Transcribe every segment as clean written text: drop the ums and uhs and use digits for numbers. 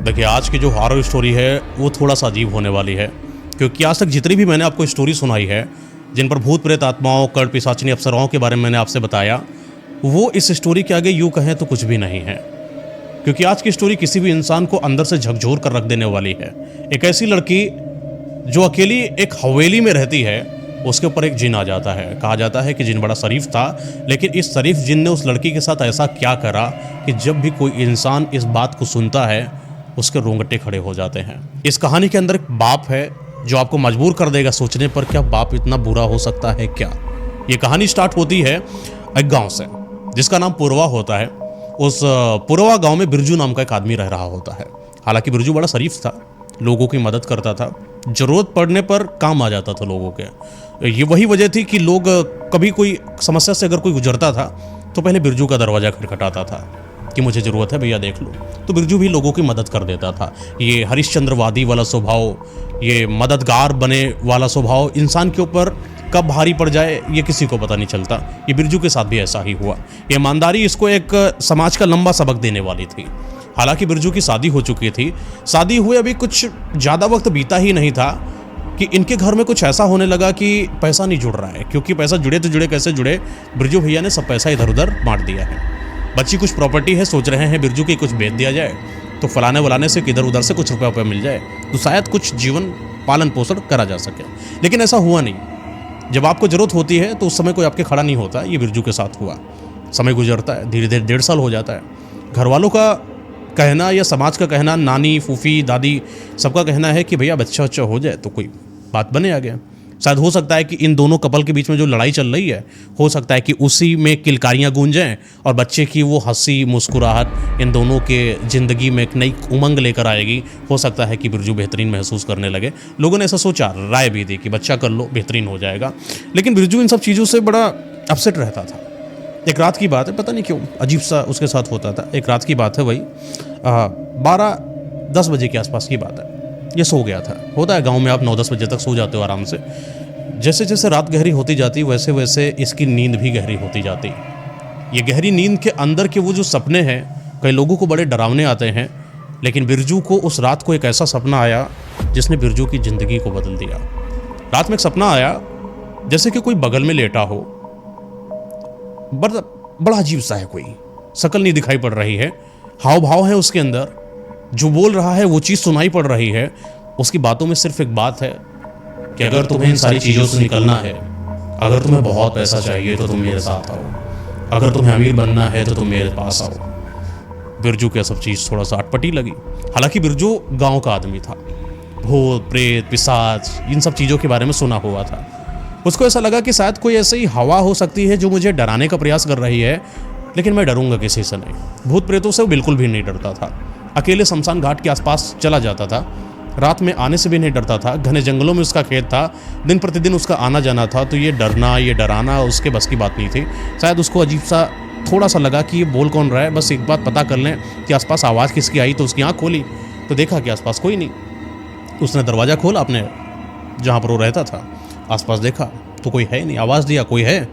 देखिए, आज की जो हॉरर स्टोरी है वो थोड़ा-सा अजीब होने वाली है, क्योंकि आज तक जितनी भी मैंने आपको स्टोरी सुनाई है, जिन पर भूत-प्रेत आत्माओं, कर्ण पिशाचिनी अप्सराओं के बारे में मैंने आपसे बताया, वो इस स्टोरी के आगे यूँ कहें तो कुछ भी नहीं है। क्योंकि आज की स्टोरी किसी भी इंसान को अंदर से झकझोर कर रख देने वाली है। एक ऐसी लड़की जो अकेली एक हवेली में रहती है, उसके ऊपर एक जिन आ जाता है। कहा जाता है कि जिन बड़ा शरीफ था, लेकिन इस शरीफ जिन ने उस लड़की के साथ ऐसा क्या करा कि जब भी कोई इंसान इस बात को सुनता है, उसके रोंगटे खड़े हो जाते हैं। इस कहानी के अंदर एक बाप है जो आपको मजबूर कर देगा सोचने पर, क्या बाप इतना बुरा हो सकता है क्या। ये कहानी स्टार्ट होती है एक गांव से जिसका नाम पुरवा होता है। उस पुरवा गांव में बिरजू नाम का एक आदमी रह रहा होता है। हालांकि बिरजू बड़ा शरीफ था, लोगों की मदद करता था, जरूरत पड़ने पर काम आ जाता था लोगों के। ये वही वजह थी कि लोग कभी कोई समस्या से अगर कोई गुजरता था तो पहले बिरजू का दरवाज़ा खटखटाता था कि मुझे ज़रूरत है भैया देख लो। तो बिरजू भी लोगों की मदद कर देता था। ये हरिश्चंद्रवादी वाला स्वभाव, ये मददगार बने वाला स्वभाव इंसान के ऊपर कब भारी पड़ जाए ये किसी को पता नहीं चलता। ये बिरजू के साथ भी ऐसा ही हुआ। ये ईमानदारी इसको एक समाज का लंबा सबक देने वाली थी। हालांकि बिरजू की शादी हो चुकी थी। शादी हुए अभी कुछ ज़्यादा वक्त बीता ही नहीं था कि इनके घर में कुछ ऐसा होने लगा कि पैसा नहीं जुड़ रहा है। क्योंकि पैसा जुड़े तो जुड़े कैसे जुड़े, बिरजू भैया ने सब पैसा इधर उधर बांट दिया है। बच्ची कुछ प्रॉपर्टी है, सोच रहे हैं बिरजू की कुछ बेच दिया जाए तो फलाने वलाने से इधर उधर से कुछ रुपया मिल जाए तो शायद कुछ जीवन पालन पोषण करा जा सके। लेकिन ऐसा हुआ नहीं। जब आपको ज़रूरत होती है तो उस समय कोई आपके खड़ा नहीं होता। ये बिरजू के साथ हुआ। समय गुजरता है, धीरे धीरे 1.5 साल हो जाता है। घर वालों का कहना या समाज का कहना, नानी फूफी दादी सबका कहना है कि भैया बच्चा अच्छा हो जाए तो कोई बात बने आगे। शायद हो सकता है कि इन दोनों कपल के बीच में जो लड़ाई चल रही है, हो सकता है कि उसी में किलकारियाँ गूंजें और बच्चे की वो हंसी मुस्कुराहट इन दोनों के ज़िंदगी में एक नई उमंग लेकर आएगी। हो सकता है कि बिरजू बेहतरीन महसूस करने लगे। लोगों ने ऐसा सोचा, राय भी दी कि बच्चा कर लो बेहतरीन हो जाएगा। लेकिन बिरजू इन सब चीज़ों से बड़ा अपसेट रहता था। एक रात की बात है, पता नहीं क्यों अजीब सा उसके साथ होता था। एक रात की बात है, वही 12-10 बजे के आसपास की बात है। ये सो गया था। होता है गांव में आप 9-10 बजे तक सो जाते हो आराम से। जैसे जैसे रात गहरी होती जाती वैसे वैसे इसकी नींद भी गहरी होती जाती। ये गहरी नींद के अंदर के वो जो सपने हैं, कई लोगों को बड़े डरावने आते हैं, लेकिन बिरजू को उस रात को एक ऐसा सपना आया जिसने बिरजू की ज़िंदगी को बदल दिया। रात में एक सपना आया जैसे कि कोई बगल में लेटा हो। बड़ा अजीब सा है, कोई शक्ल नहीं दिखाई पड़ रही है, हाव भाव है उसके अंदर, जो बोल रहा है वो चीज़ सुनाई पड़ रही है। उसकी बातों में सिर्फ एक बात है कि अगर तुम्हें इन सारी चीज़ों से निकलना है, अगर तुम्हें बहुत पैसा चाहिए तो तुम मेरे साथ आओ, अगर तुम्हें अमीर बनना है तो तुम मेरे पास आओ। बिरजू को सब चीज़ थोड़ा सा अटपटी लगी। हालांकि बिरजू गांव का आदमी था, भूत प्रेत पिशाच इन सब चीज़ों के बारे में सुना हुआ था। उसको ऐसा लगा कि शायद कोई ऐसी हवा हो सकती है जो मुझे डराने का प्रयास कर रही है, लेकिन मैं डरूंगा किसी से नहीं। भूत प्रेतों से वो बिल्कुल भी नहीं डरता था। अकेले शमशान घाट के आसपास चला जाता था। रात में आने से भी नहीं डरता था। घने जंगलों में उसका खेत था, दिन प्रतिदिन उसका आना जाना था। तो ये डरना ये डराना उसके बस की बात नहीं थी। शायद उसको अजीब सा थोड़ा सा लगा कि ये बोल कौन रहा है, बस एक बात पता कर लें कि आसपास आवाज़ किसकी आई। तो उसकी आँख खोली तो देखा कि आसपास कोई नहीं। उसने दरवाज़ा खोला अपने जहाँ पर वो रहता था, आसपास देखा तो कोई है नहीं। आवाज़ दिया, कोई है,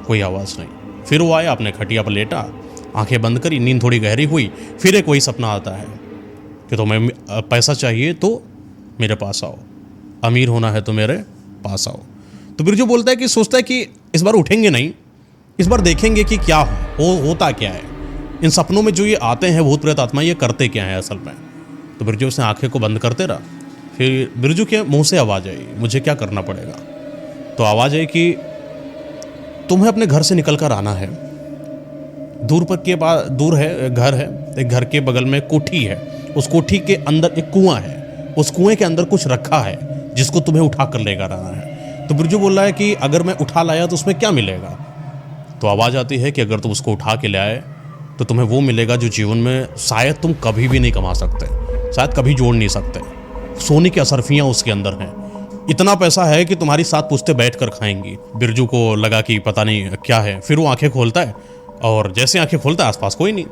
कोई आवाज़ नहीं। फिर वो आया, अपने खटिया पर लेटा, आंखें बंद करी, नींद थोड़ी गहरी हुई। फिर एक वही सपना आता है कि तुम्हें पैसा चाहिए तो मेरे पास आओ, अमीर होना है तो मेरे पास आओ। तो बिरजू बोलता है कि सोचता है कि इस बार उठेंगे नहीं, इस बार देखेंगे कि क्या होता क्या है। इन सपनों में जो ये आते हैं भूत प्रेत आत्मा, ये करते क्या है असल में। तो बिरजू उसने आंखें को बंद करते रहा। फिर बिरजू के मुंह से आवाज़ आई, मुझे क्या करना पड़ेगा। तो आवाज़ आई कि तुम्हें अपने घर से निकल कर आना है। दूर है घर है, एक घर के बगल में कोठी है। उस कोठी के अंदर एक कुआं है। उस कुएं के अंदर कुछ रखा है जिसको तुम्हें उठा कर लेकर आना है। तो बिरजू बोल रहा है कि अगर मैं उठा लाया तो उसमें क्या मिलेगा। तो आवाज़ आती है कि अगर तुम उसको उठा के ले आए तो तुम्हें वो मिलेगा जो जीवन में शायद तुम कभी भी नहीं कमा सकते, शायद कभी जोड़ नहीं सकते। सोने की असरफियाँ उसके अंदर हैं। इतना पैसा है कि तुम्हारी 7 पुश्तें बैठ कर खाएंगी। बिरजू को लगा कि पता नहीं क्या है। फिर वो आंखें खोलता है और जैसे आंखें खोलता है आसपास कोई नहीं।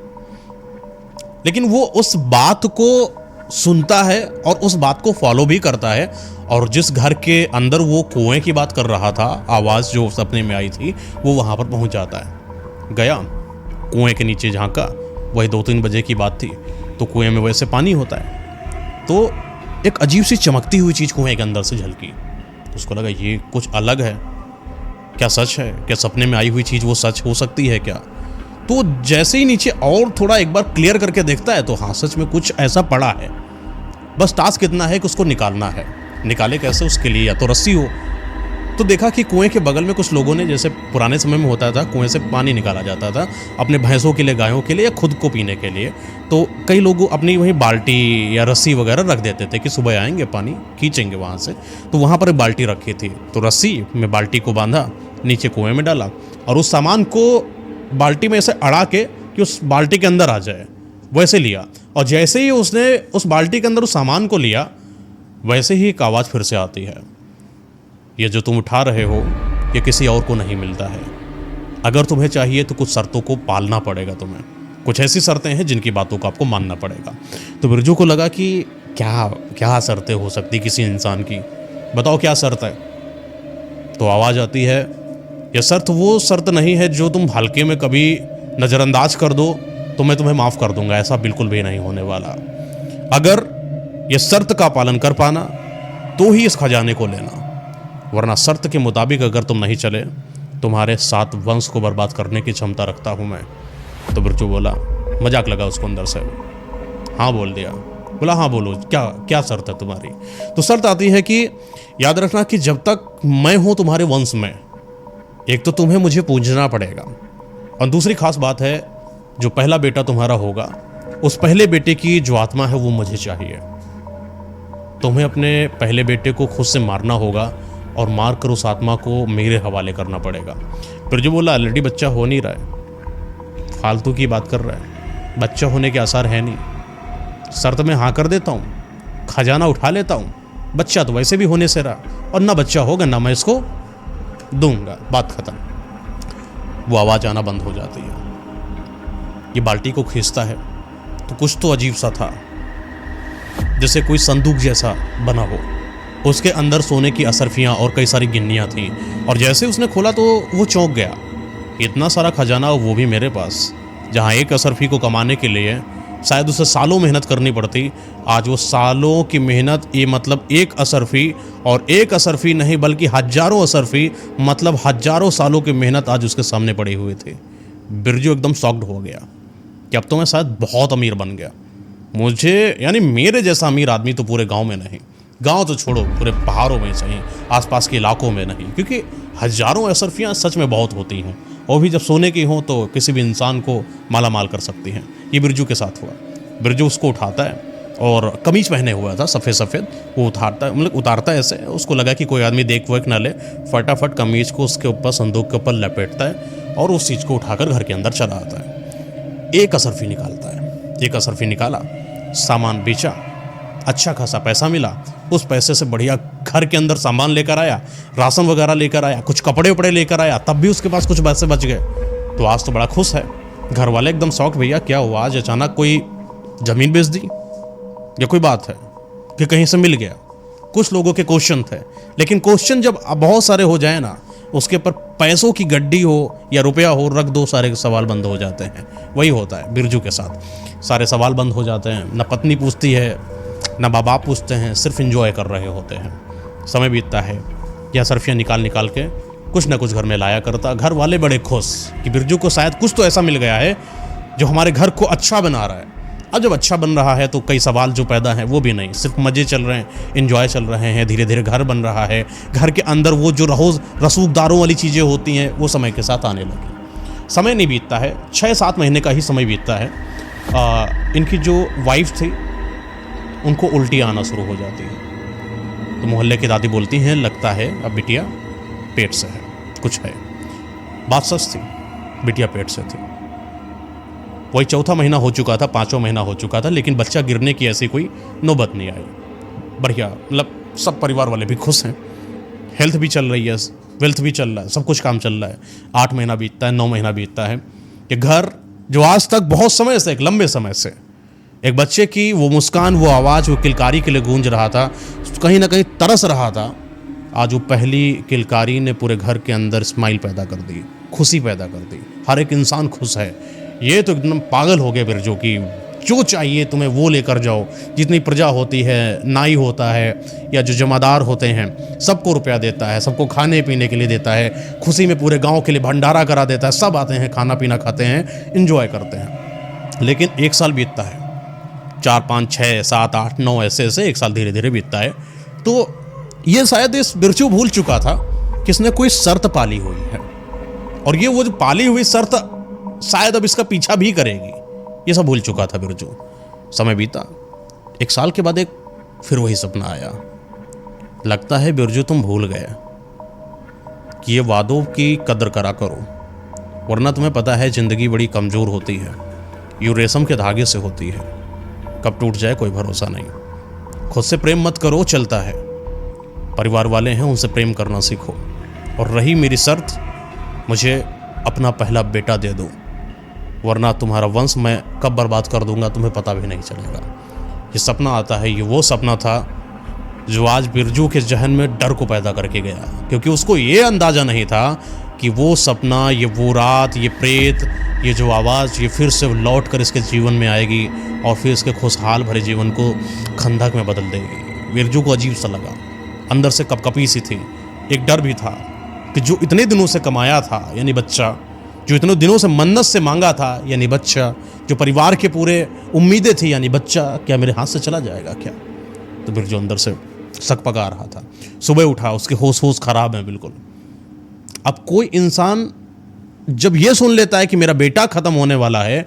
लेकिन वो उस बात को सुनता है और उस बात को फॉलो भी करता है। और जिस घर के अंदर वो कुएं की बात कर रहा था, आवाज़ जो सपने में आई थी, वो वहाँ पर पहुँच जाता है। गया कुएं के नीचे झांका, वही 2-3 बजे की बात थी। तो कुएं में वैसे पानी होता है। तो एक अजीब सी चमकती हुई चीज़ कुएं के अंदर से झलकी, तो उसको लगा ये कुछ अलग है, क्या सच है, क्या सपने में आई हुई चीज़ वो सच हो सकती है क्या। तो जैसे ही नीचे और थोड़ा एक बार क्लियर करके देखता है तो हाँ सच में कुछ ऐसा पड़ा है। बस टास्क इतना है कि उसको निकालना है। निकाले कैसे, उसके लिए या तो रस्सी हो। तो देखा कि कुएं के बगल में कुछ लोगों ने, जैसे पुराने समय में होता था कुएं से पानी निकाला जाता था अपने भैंसों के लिए, गायों के लिए या खुद को पीने के लिए, तो कई लोग अपनी वहीं बाल्टी या रस्सी वगैरह रख देते थे कि सुबह आएंगे पानी खींचेंगे वहाँ से। तो वहाँ पर एक बाल्टी रखी थी, तो रस्सी में बाल्टी को बांधा, नीचे कुएं में डाला और उस सामान को बाल्टी में ऐसे अड़ा के कि उस बाल्टी के अंदर आ जाए वैसे लिया। और जैसे ही उसने उस बाल्टी के अंदर उस सामान को लिया, वैसे ही एक आवाज़ फिर से आती है, ये जो तुम उठा रहे हो ये किसी और को नहीं मिलता है। अगर तुम्हें चाहिए तो कुछ शर्तों को पालना पड़ेगा तुम्हें, कुछ ऐसी शर्तें हैं जिनकी बातों को आपको मानना पड़ेगा। तो बिरजू को लगा कि क्या क्या शर्तें हो सकती किसी इंसान की, बताओ क्या शर्त है। तो आवाज़ आती है, यह शर्त वो शर्त नहीं है जो तुम हल्के में कभी नज़रअंदाज कर दो तो मैं तुम्हें माफ़ कर दूंगा, ऐसा बिल्कुल भी नहीं होने वाला। अगर यह शर्त का पालन कर पाना तो ही इस खजाने को लेना, वरना शर्त के मुताबिक अगर तुम नहीं चले, तुम्हारे 7 वंश को बर्बाद करने की क्षमता रखता हूँ मैं। तो बिरजू बोला, मजाक लगा उसको अंदर से, हाँ बोल दिया। बोला हाँ बोलो, क्या क्या शर्त है तुम्हारी। तो शर्त आती है कि याद रखना कि जब तक मैं हूँ तुम्हारे वंश में, एक तो तुम्हें मुझे पूजना पड़ेगा, और दूसरी खास बात है जो पहला बेटा तुम्हारा होगा, उस पहले बेटे की जो आत्मा है वो मुझे चाहिए। तुम्हें अपने पहले बेटे को खुद से मारना होगा और मार कर उस आत्मा को मेरे हवाले करना पड़ेगा। फिर जो बोला, ऑलरेडी बच्चा हो नहीं रहा है, फालतू की बात कर रहा है, बच्चा होने के आसार है नहीं। शर्त में हाँ कर देता हूँ, खजाना उठा लेता हूँ, बच्चा तो वैसे भी होने से रहा, और ना बच्चा होगा ना मैं इसको दूंगा, बात खत्म। वो आवाज़ आना बंद हो जाती है। ये बाल्टी को खींचता है तो कुछ तो अजीब सा था, जैसे कोई संदूक जैसा बना हो, उसके अंदर सोने की असरफियाँ और कई सारी गिन्नियाँ थीं। और जैसे उसने खोला तो वो चौंक गया, इतना सारा खजाना वो भी मेरे पास, जहाँ एक असरफी को कमाने के लिए शायद उसे सालों मेहनत करनी पड़ती, आज वो सालों की मेहनत, ये मतलब एक असरफी, और एक असरफी नहीं बल्कि हजारों असरफी, मतलब हजारों सालों की मेहनत आज उसके सामने पड़ी हुई थी। बिरजू एकदम शॉक्ड हो गया कि अब तो मैं शायद बहुत अमीर बन गया। मुझे, यानी मेरे जैसा अमीर आदमी तो पूरे गांव में नहीं, गांव तो छोड़ो पूरे पहाड़ों में सही, आसपास के इलाकों में नहीं, क्योंकि हजारों असरफियाँ सच में बहुत होती हैं, और भी जब सोने की हों तो किसी भी इंसान को माला माल कर सकती हैं। ये बिरजू के साथ हुआ। बिरजू उसको उठाता है, और कमीज पहने हुआ था सफ़ेद सफ़ेद, वो उतारता है, मतलब उतारता है ऐसे, उसको लगा कि कोई आदमी देख वेख ना ले, फटाफट कमीज को उसके ऊपर, संदूक के ऊपर लपेटता है और उस चीज़ को उठाकर घर के अंदर चला आता है। एक असरफी निकालता है, एक असरफी निकाला, सामान बेचा, अच्छा खासा पैसा मिला। उस पैसे से बढ़िया घर के अंदर सामान लेकर आया, राशन वगैरह लेकर आया, कुछ कपड़े उपड़े लेकर आया, तब भी उसके पास कुछ पैसे बच गए। तो आज तो बड़ा खुश है। घर वाले एकदम शौक, भैया क्या हुआ, आज अचानक कोई ज़मीन बेच दी या कोई बात है कि कहीं से मिल गया। कुछ लोगों के क्वेश्चन थे, लेकिन क्वेश्चन जब बहुत सारे हो जाए ना, उसके ऊपर पैसों की गड्डी हो या रुपया हो, रख दो, सारे सवाल बंद हो जाते हैं। वही होता है बिरजू के साथ, सारे सवाल बंद हो जाते हैं। ना पत्नी पूछती है, ना माँ बाप पूछते हैं, सिर्फ एंजॉय कर रहे होते हैं। समय बीतता है, यह सरफियाँ निकाल निकाल के कुछ ना कुछ घर में लाया करता। घर वाले बड़े खुश कि बिरजू को शायद कुछ तो ऐसा मिल गया है जो हमारे घर को अच्छा बना रहा है। अब जब अच्छा बन रहा है तो कई सवाल जो पैदा हैं वो भी नहीं, सिर्फ मज़े चल रहे हैं, एंजॉय चल रहे हैं। धीरे धीरे घर बन रहा है, घर के अंदर वो जो रसूखदारों वाली चीज़ें होती हैं वो समय के साथ आने लगी। समय नहीं बीतता है, 6-7 महीने का ही समय बीतता है। इनकी जो वाइफ थी उनको उल्टी आना शुरू हो जाती है। तो मोहल्ले की दादी बोलती हैं, लगता है अब बिटिया पेट से है, कुछ है। बात सच थी, बिटिया पेट से थी। वही 4था महीना हो चुका था, 5वां महीना हो चुका था, लेकिन बच्चा गिरने की ऐसी कोई नौबत नहीं आई। बढ़िया, मतलब सब परिवार वाले भी खुश हैं, हेल्थ भी चल रही है, वेल्थ भी चल रहा है, सब कुछ काम चल रहा है। 8 महीना बीतता है, 9 महीना बीतता है कि घर जो आज तक बहुत समय से, एक लंबे समय से एक बच्चे की वो मुस्कान, वो आवाज़, वो किलकारी के लिए गूंज रहा था, कहीं ना कहीं तरस रहा था, आज वो पहली किलकारी ने पूरे घर के अंदर स्माइल पैदा कर दी, खुशी पैदा कर दी। हर एक इंसान खुश है। ये तो एकदम पागल हो गए बिरजू की जो चाहिए तुम्हें वो लेकर जाओ। जितनी प्रजा होती है, नाई होता है या जो जमादार होते हैं, सबको रुपया देता है, सबको खाने पीने के लिए देता है, खुशी में पूरे गांव के लिए भंडारा करा देता है। सब आते हैं, खाना पीना खाते हैं, एंजॉय करते हैं। लेकिन 1 साल बीतता है, 4 5 6 7 8 9 ऐसे ऐसे 1 साल धीरे धीरे बीतता है। तो ये शायद इस बिरजू भूल चुका था कि इसने कोई शर्त पाली हुई है, और ये वो जो पाली हुई शर्त शायद अब इसका पीछा भी करेगी, ये सब भूल चुका था बिरजू। समय बीता, 1 साल के बाद एक फिर वही सपना आया। लगता है बिरजू तुम भूल गए कि ये वादों की कदर करा करो, वरना तुम्हें पता है जिंदगी बड़ी कमज़ोर होती है, यूं रेशम के धागे से होती है, कब टूट जाए कोई भरोसा नहीं। खुद से प्रेम मत करो, चलता है, परिवार वाले हैं उनसे प्रेम करना सीखो। और रही मेरी शर्त, मुझे अपना पहला बेटा दे दो, वरना तुम्हारा वंश मैं कब बर्बाद कर दूंगा तुम्हें पता भी नहीं चलेगा। ये सपना आता है, ये वो सपना था जो आज बिरजू के जहन में डर को पैदा करके गया, क्योंकि उसको ये अंदाज़ा नहीं था कि वो सपना, ये वो रात, ये प्रेत, ये जो आवाज़, ये फिर से लौट कर इसके जीवन में आएगी और फिर इसके खुशहाल भरे जीवन को खंदक में बदल देगी। बिरजू को अजीब सा लगा, अंदर से कपकपी सी थी, एक डर भी था कि जो इतने दिनों से कमाया था यानी बच्चा, जो इतने दिनों से मन्नत से मांगा था यानी बच्चा, जो परिवार के पूरे उम्मीदें थी यानी बच्चा, क्या मेरे हाथ से चला जाएगा क्या? तो बिरजू अंदर से सकपका रहा था। सुबह उठा, उसके होश खराब है बिल्कुल। अब कोई इंसान जब ये सुन लेता है कि मेरा बेटा ख़त्म होने वाला है,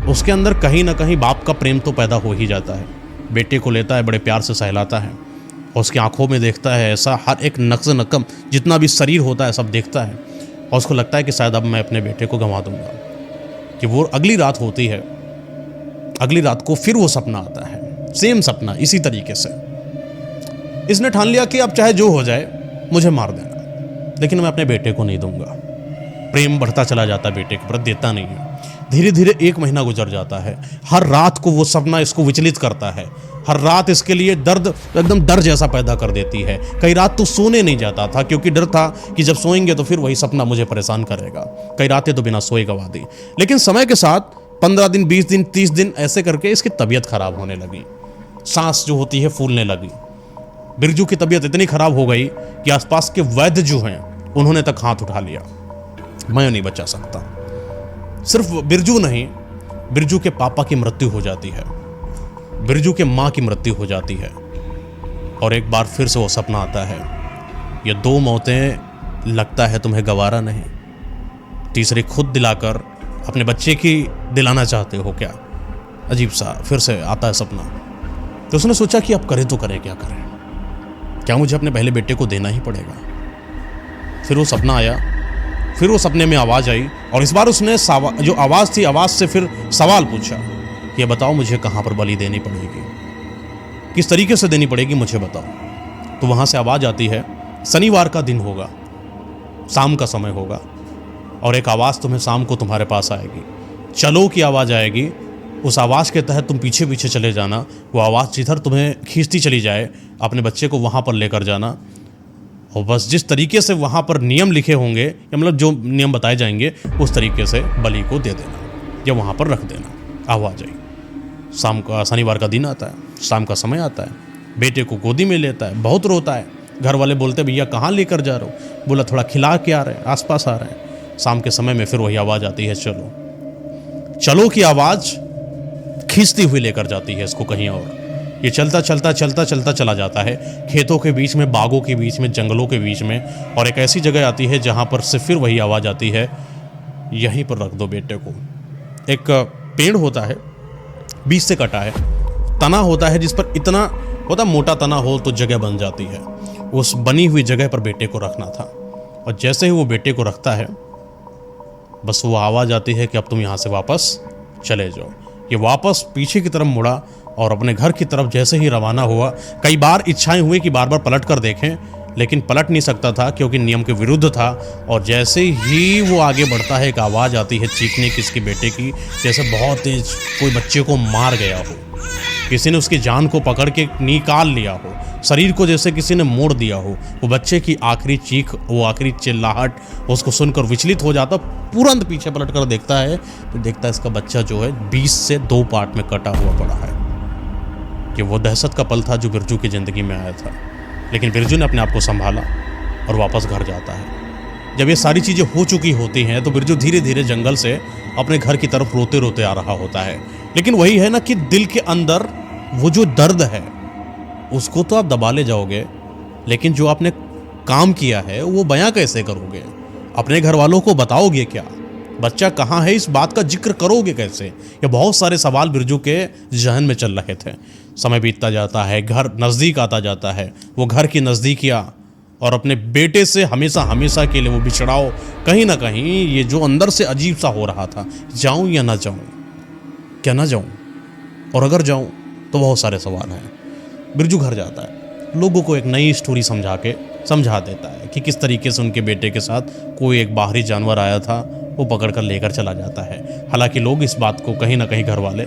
उसके अंदर कहीं ना कहीं बाप का प्रेम तो पैदा हो ही जाता है। बेटे को लेता है, बड़े प्यार से सहलाता है और उसकी आंखों में देखता है ऐसा, हर एक नक्श नकम जितना भी शरीर होता है सब देखता है, और उसको लगता है कि शायद अब मैं अपने बेटे को गंवा दूंगा। कि वो अगली रात होती है, अगली रात को फिर वो सपना आता है, सेम सपना इसी तरीके से। इसने ठान लिया कि अब चाहे जो हो जाए मुझे मार देना, लेकिन मैं अपने बेटे को नहीं दूंगा। प्रेम बढ़ता चला जाता है बेटे के प्रति, देता नहीं है। धीरे धीरे 1 महीना गुजर जाता है। हर रात को वो सपना इसको विचलित करता है, हर रात इसके लिए दर्द, एकदम डर जैसा पैदा कर देती है। कई रात तो सोने नहीं जाता था क्योंकि डर था कि जब सोएंगे तो फिर वही सपना मुझे परेशान करेगा। कई रातें तो बिना सोए गवा दी। लेकिन समय के साथ 15 दिन, 20 दिन, 30 दिन ऐसे करके इसकी तबीयत खराब होने लगी, सांस जो होती है फूलने लगी। बिरजू की तबीयत इतनी खराब हो गई कि आसपास के वैद्य जो हैं उन्होंने तक हाथ उठा लिया, मैं नहीं बचा सकता। सिर्फ बिरजू नहीं, बिरजू के पापा की मृत्यु हो जाती है, बिरजू के माँ की मृत्यु हो जाती है, और एक बार फिर से वो सपना आता है, ये 2 मौतें लगता है तुम्हें गवारा नहीं, तीसरी खुद दिलाकर अपने बच्चे की दिलाना चाहते हो क्या? अजीब सा फिर से आता है सपना। तो उसने सोचा कि अब करें तो करें, क्या करें, क्या मुझे अपने पहले बेटे को देना ही पड़ेगा? फिर वो सपना आया, फिर वो सपने में आवाज़ आई, और इस बार उसने जो आवाज़ थी, आवाज़ से फिर सवाल पूछा, ये बताओ मुझे कहाँ पर बलि देनी पड़ेगी, किस तरीके से देनी पड़ेगी मुझे बताओ। तो वहाँ से आवाज़ आती है, शनिवार का दिन होगा, शाम का समय होगा, और एक आवाज़ तुम्हें शाम को तुम्हारे पास आएगी, चलो की आवाज़ आएगी। उस आवाज़ के तहत तुम पीछे पीछे चले जाना, वो आवाज़ जिधर तुम्हें खींचती चली जाए, अपने बच्चे को वहाँ पर लेकर जाना, और बस जिस तरीके से वहाँ पर नियम लिखे होंगे, या मतलब जो नियम बताए जाएंगे उस तरीके से बलि को दे देना या वहाँ पर रख देना। आवाज़ आई, शाम का, शनिवार का दिन आता है, शाम का समय आता है, बेटे को गोदी में लेता है, बहुत रोता है। घर वाले बोलते भैया कहाँ लेकर जा रहे हो? बोला थोड़ा खिला के आ रहे हैं, आसपास आ रहे हैं। शाम के समय में फिर वही आवाज़ आती है, चलो। चलो की आवाज़ खींचती हुई लेकर जाती है इसको कहीं और। ये चलता चलता चलता चलता चला जाता है, खेतों के बीच में, बागों के बीच में, जंगलों के बीच में, और एक ऐसी जगह आती है जहाँ पर से फिर वही आवाज़ आती है, यहीं पर रख दो बेटे को। एक पेड़ होता है, बीच से कटा है, तना होता है जिस पर इतना होता, मोटा तना हो तो जगह बन जाती है। उस बनी हुई जगह पर बेटे को रखना था, और जैसे ही वो बेटे को रखता है, बस वो आवाज़ आती है कि अब तुम यहाँ से वापस चले जाओ। ये वापस पीछे की तरफ मुड़ा और अपने घर की तरफ जैसे ही रवाना हुआ, कई बार इच्छाएं हुई कि बार बार पलट कर देखें, लेकिन पलट नहीं सकता था क्योंकि नियम के विरुद्ध था। और जैसे ही वो आगे बढ़ता है, एक आवाज़ आती है चीखने की इसके बेटे की, जैसे बहुत तेज कोई बच्चे को मार गया हो, किसी ने उसकी जान को पकड़ के निकाल लिया हो, शरीर को जैसे किसी ने मोड़ दिया हो। वो बच्चे की आखिरी चीख, वो आखिरी चिल्लाहट उसको सुनकर विचलित हो जाता, तुरंत पीछे पलट कर देखता है तो देखता है इसका बच्चा जो है 20 से 2 पार्ट में कटा हुआ पड़ा है। कि वो दहशत का पल था जो बिरजू की ज़िंदगी में आया था। लेकिन बिरजू ने अपने आप को संभाला और वापस घर जाता है। जब ये सारी चीज़ें हो चुकी होती हैं तो बिरजू धीरे धीरे जंगल से अपने घर की तरफ रोते रोते आ रहा होता है। लेकिन वही है ना कि दिल के अंदर वो जो दर्द है उसको तो आप दबा ले जाओगे, लेकिन जो आपने काम किया है वो बयां कैसे करोगे? अपने घर वालों को बताओगे क्या? बच्चा कहाँ है, इस बात का जिक्र करोगे कैसे? ये बहुत सारे सवाल बिरजू के जहन में चल रहे थे। समय बीतता जाता है, घर नज़दीक आता जाता है। वो घर की नज़दीकियाँ और अपने बेटे से हमेशा हमेशा के लिए वो बिछड़ाव, कहीं ना कहीं ये जो अंदर से अजीब सा हो रहा था, जाऊं या ना जाऊं, क्या ना जाऊं, और अगर जाऊं तो बहुत सारे सवाल हैं। बिरजू घर जाता है, लोगों को एक नई स्टोरी समझा देता है कि किस तरीके से उनके बेटे के साथ कोई एक बाहरी जानवर आया था, वो पकड़ कर लेकर चला जाता है। हालांकि लोग इस बात को कहीं ना कहीं घर वाले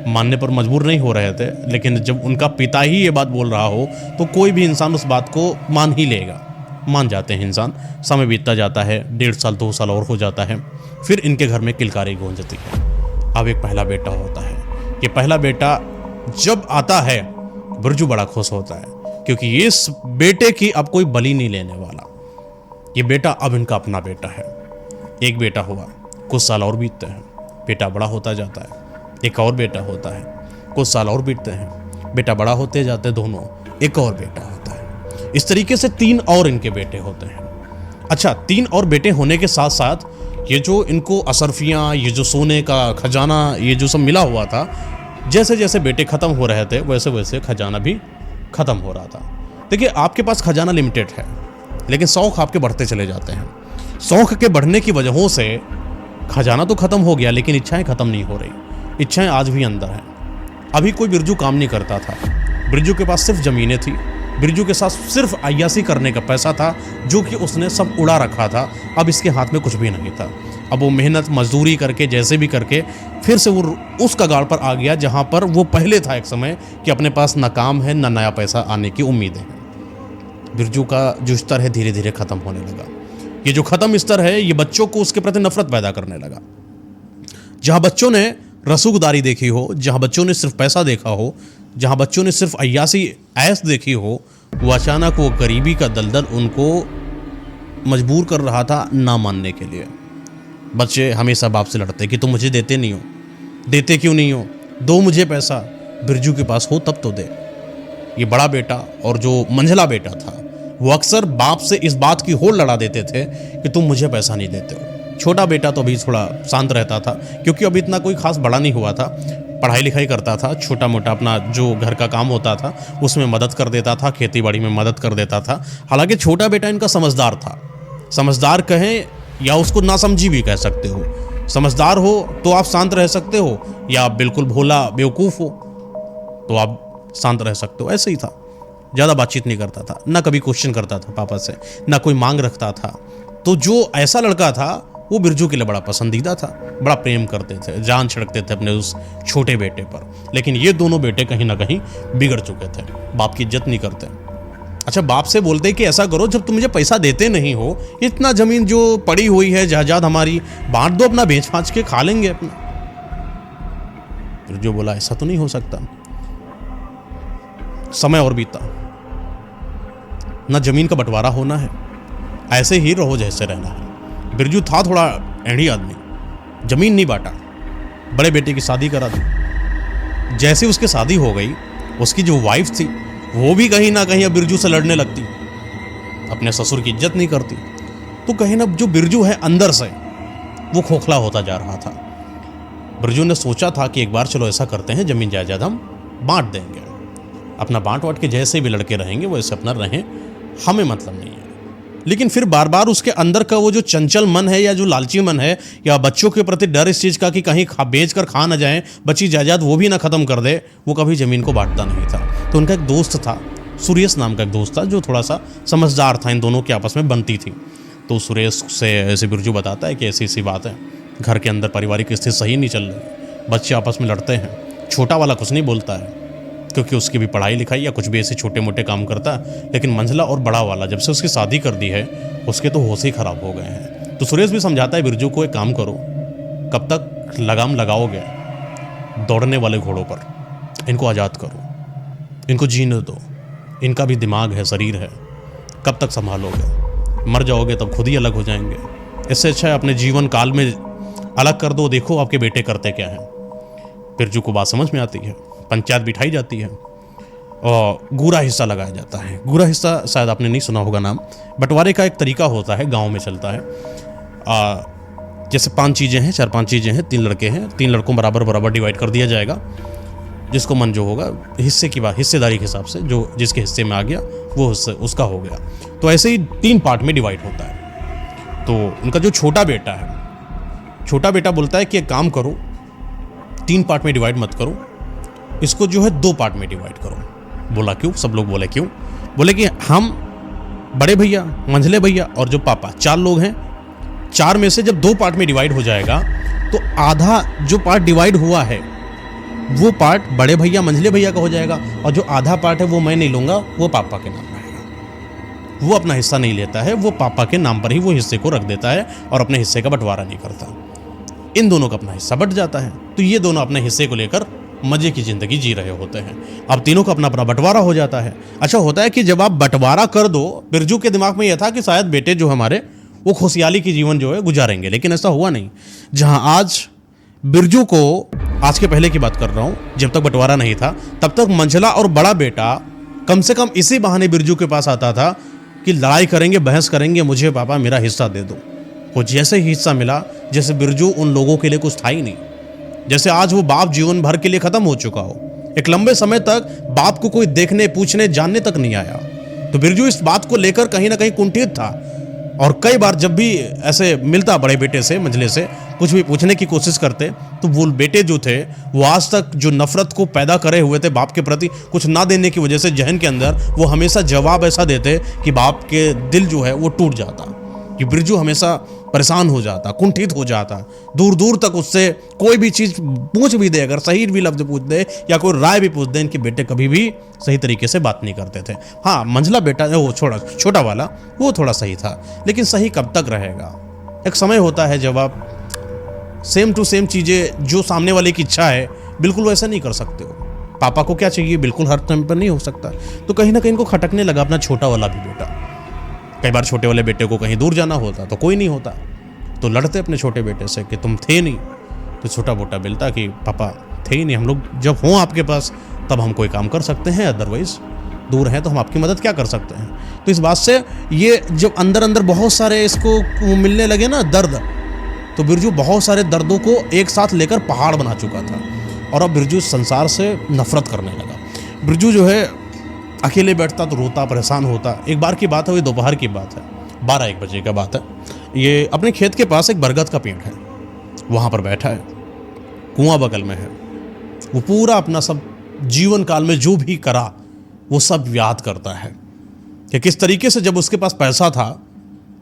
मानने पर मजबूर नहीं हो रहे थे, लेकिन जब उनका पिता ही ये बात बोल रहा हो तो कोई भी इंसान उस बात को मान ही लेगा। मान जाते हैं इंसान। समय बीतता जाता है, 1.5 साल 2 साल और हो जाता है। फिर इनके घर में किलकारी गूंजती है। अब एक पहला बेटा होता है। ये पहला बेटा जब आता है बिरजू बड़ा खुश होता है, क्योंकि ये इस बेटे की अब कोई बलि नहीं लेने वाला। ये बेटा अब इनका अपना बेटा है। एक बेटा हुआ, कुछ साल और बीतते हैं, बेटा बड़ा होता जाता है। एक और बेटा होता है, कुछ साल और बीतते हैं, बेटा बड़ा होते जाते दोनों, एक और बेटा होता है। इस तरीके से 3 और इनके बेटे होते हैं। अच्छा, 3 और बेटे होने के साथ साथ ये जो इनको असरफियाँ, ये जो सोने का खजाना, ये जो सब मिला हुआ था, जैसे जैसे बेटे ख़त्म हो रहे थे वैसे वैसे खजाना भी ख़त्म हो रहा था। देखिए, आपके पास खजाना लिमिटेड है, लेकिन शौक़ आपके बढ़ते चले जाते हैं। शौक़ के बढ़ने की वजहों से खजाना तो ख़त्म हो गया, लेकिन इच्छाएं ख़त्म नहीं हो रही। इच्छाएं आज भी अंदर हैं। अभी कोई बिरजू काम नहीं करता था। बिरजू के पास सिर्फ ज़मीनें थी। बिरजू के साथ सिर्फ अय्यासी करने का पैसा था, जो कि उसने सब उड़ा रखा था। अब इसके हाथ में कुछ भी नहीं था। अब वो मेहनत मजदूरी करके, जैसे भी करके, फिर से वो उस कगार पर आ गया जहाँ पर वो पहले था एक समय, कि अपने पास ना काम है ना नया पैसा आने की उम्मीदें हैं। बिरजू का जो स्तर है धीरे धीरे ख़त्म होने लगा। ये जो ख़त्म स्तर है, ये बच्चों को उसके प्रति नफरत पैदा करने लगा। जहाँ बच्चों ने रसूखदारी देखी हो, जहाँ बच्चों ने सिर्फ पैसा देखा हो, जहाँ बच्चों ने सिर्फ अय्यासी ऐश देखी हो, वो अचानक वो गरीबी का दलदल उनको मजबूर कर रहा था ना मानने के लिए। बच्चे हमेशा बाप से लड़ते कि तुम मुझे देते नहीं हो, देते क्यों नहीं हो, दो मुझे पैसा। बिरजू के पास हो तब तो दे। ये बड़ा बेटा और जो मंझला बेटा था, वो अक्सर बाप से इस बात की होड़ लड़ा देते थे कि तुम मुझे पैसा नहीं देते हो। छोटा बेटा तो अभी थोड़ा शांत रहता था, क्योंकि अभी इतना कोई खास बड़ा नहीं हुआ था। पढ़ाई लिखाई करता था, छोटा मोटा अपना जो घर का काम होता था उसमें मदद कर देता था, खेती बाड़ी में मदद कर देता था। हालांकि छोटा बेटा इनका समझदार था। समझदार कहें या उसको नासमझी भी कह सकते हो। समझदार हो तो आप शांत रह सकते हो, या आप बिल्कुल भोला बेवकूफ़ हो तो आप शांत रह सकते हो। ऐसे ही था। ज़्यादा बातचीत नहीं करता था, ना कभी क्वेश्चन करता था पापा से, ना कोई मांग रखता था। तो जो ऐसा लड़का था वो बिरजू के लिए बड़ा पसंदीदा था। बड़ा प्रेम करते थे, जान छिड़कते थे अपने उस छोटे बेटे पर। लेकिन ये दोनों बेटे कहीं ना कहीं बिगड़ चुके थे, बाप की इज्जत नहीं करते। अच्छा, बाप से बोलते कि ऐसा करो, जब तुम मुझे पैसा देते नहीं हो, इतना ज़मीन जो पड़ी हुई है जायदाद हमारी, बांट दो, अपना बेच फाँच के खा लेंगे अपना। बिरजू बोला ऐसा तो नहीं हो सकता। समय और बीता, ना जमीन का बंटवारा होना है, ऐसे ही रहो जैसे रहना है। बिरजू था थोड़ा एड़ी आदमी, जमीन नहीं बांटा, बड़े बेटे की शादी करा दी। जैसे उसकी शादी हो गई, उसकी जो वाइफ थी वो भी कहीं ना कहीं अब बिरजू से लड़ने लगती, अपने ससुर की इज्जत नहीं करती। तो कहीं ना जो बिरजू है अंदर से वो खोखला होता जा रहा था। बिरजू ने सोचा था कि एक बार चलो ऐसा करते हैं, जमीन जायदाद हम बांट देंगे, अपना बांट के जैसे भी लड़के रहेंगे वैसे अपना रहें, हमें मतलब नहीं है। लेकिन फिर बार बार उसके अंदर का वो जो चंचल मन है, या जो लालची मन है, या बच्चों के प्रति डर इस चीज़ का कि कहीं बेच कर खा ना जाए, बची जायदाद वो भी ना ख़त्म कर दे, वो कभी ज़मीन को बांटता नहीं था। तो उनका एक दोस्त था, सुरेश नाम का एक दोस्त था जो थोड़ा सा समझदार था, इन दोनों की आपस में बनती थी। तो सुरेश से ऐसे बिरजू बताता है कि ऐसी ऐसी बात है, घर के अंदर पारिवारिक स्थिति सही नहीं चल रही, बच्चे आपस में लड़ते हैं। छोटा वाला कुछ नहीं बोलता है क्योंकि उसकी भी पढ़ाई लिखाई या कुछ भी ऐसे छोटे मोटे काम करता है, लेकिन मंझला और बड़ा वाला जब से उसकी शादी कर दी है उसके तो होश ही ख़राब हो गए हैं। तो सुरेश भी समझाता है बिरजू को, एक काम करो, कब तक लगाम लगाओगे दौड़ने वाले घोड़ों पर, इनको आज़ाद करो, इनको जीने दो, इनका भी दिमाग है, शरीर है, कब तक संभालोगे, मर जाओगे तब खुद ही अलग हो जाएंगे। इससे अच्छा है अपने जीवन काल में अलग कर दो, देखो आपके बेटे करते क्या हैं। बिरजू को बात समझ में आती है, पंचायत बिठाई जाती है और गुरा हिस्सा लगाया जाता है। गुरा हिस्सा शायद आपने नहीं सुना होगा नाम, बंटवारे का एक तरीका होता है, गांव में चलता है। जैसे 5 चीज़ें हैं, 4-5 चीज़ें हैं, 3 लड़के हैं, 3 लड़कों बराबर बराबर डिवाइड कर दिया जाएगा, जिसको मन जो होगा हिस्से की बात, हिस्सेदारी के हिसाब से जो जिसके हिस्से में आ गया वो हिस्से उसका हो गया। तो ऐसे ही 3 पार्ट में डिवाइड होता है। तो उनका जो छोटा बेटा है, छोटा बेटा बोलता है कि एक काम करो, 3 पार्ट में डिवाइड मत करो, इसको जो है 2 पार्ट में डिवाइड करो। बोला क्यों? सब लोग बोले क्यों? बोले कि हम बड़े भैया, मंझले भैया और जो पापा, 4 लोग हैं, 4 में से जब 2 पार्ट में डिवाइड हो जाएगा तो आधा जो पार्ट डिवाइड हुआ है वो पार्ट बड़े भैया मंझले भैया का हो जाएगा, और जो आधा पार्ट है वो मैं नहीं लूँगा, वो पापा के नाम रहेगा। वो अपना हिस्सा नहीं लेता है, वो पापा के नाम पर ही वो हिस्से को रख देता है और अपने हिस्से का बंटवारा नहीं करता। इन दोनों का अपना हिस्सा बंट जाता है। तो ये दोनों अपने हिस्से को लेकर मजे की ज़िंदगी जी रहे होते हैं। अब तीनों का अपना अपना बंटवारा हो जाता है। अच्छा होता है कि जब आप बंटवारा कर दो, बिरजू के दिमाग में यह था कि शायद बेटे जो हमारे वो खुशहाली की जीवन जो है गुजारेंगे, लेकिन ऐसा हुआ नहीं। जहां आज बिरजू को, आज के पहले की बात कर रहा हूं, जब तक बंटवारा नहीं था तब तक मंझला और बड़ा बेटा कम से कम इसी बहाने बिरजू के पास आता था कि लड़ाई करेंगे, बहस करेंगे, मुझे पापा मेरा हिस्सा दे दो। कुछ जैसे ही हिस्सा मिला जैसे बिरजू उन लोगों के लिए कुछ था ही नहीं, जैसे आज वो बाप जीवन भर के लिए खत्म हो चुका हो। एक लंबे समय तक बाप को कोई देखने, पूछने, जानने तक नहीं आया। तो बिरजू इस बात को लेकर कहीं ना कहीं कुंठित था, और कई बार जब भी ऐसे मिलता बड़े बेटे से, मंझले से, कुछ भी पूछने की कोशिश करते तो वो बेटे जो थे वो आज तक जो नफरत को पैदा करे हुए थे बाप के प्रति, कुछ ना देने की वजह से जहन के अंदर वो हमेशा जवाब ऐसा देते कि बाप के दिल जो है वो टूट जाता, कि बिरजू हमेशा परेशान हो जाता, कुंठित हो जाता। दूर दूर तक उससे कोई भी चीज़ पूछ भी दे, अगर सही भी लफ्ज़ पूछ दे या कोई राय भी पूछ दे, इनके बेटे कभी भी सही तरीके से बात नहीं करते थे। हाँ, मंझला बेटा वो छोटा वाला वो थोड़ा सही था, लेकिन सही कब तक रहेगा? एक समय होता है जब आप सेम टू सेम चीज़ें जो सामने वाले की इच्छा है बिल्कुल वैसा नहीं कर सकते हो। पापा को क्या चाहिए बिल्कुल हर टाइम पर नहीं हो सकता। तो कहीं ना कहीं इनको खटकने लगा अपना छोटा वाला भी बेटा। कई बार छोटे वाले बेटे को कहीं दूर जाना होता तो कोई नहीं होता, तो लड़ते अपने छोटे बेटे से कि तुम थे नहीं। तो छोटा बोटा बोलता कि पापा थे ही नहीं, हम लोग जब हों आपके पास तब हम कोई काम कर सकते हैं, अदरवाइज दूर हैं तो हम आपकी मदद क्या कर सकते हैं। तो इस बात से ये जब अंदर अंदर बहुत सारे इसको मिलने लगे ना दर्द, तो बिरजू बहुत सारे दर्दों को एक साथ लेकर पहाड़ बना चुका था, और अब बिरजू संसार से नफरत करने लगा। बिरजू जो है अकेले बैठता तो रोता, परेशान होता। एक बार की बात है, वो दोपहर की बात है, 12-1 बजे का बात है। ये अपने खेत के पास एक बरगद का पेड़ है, वहाँ पर बैठा है, कुआं बगल में है। वो पूरा अपना सब जीवन काल में जो भी करा वो सब याद करता है कि किस तरीके से जब उसके पास पैसा था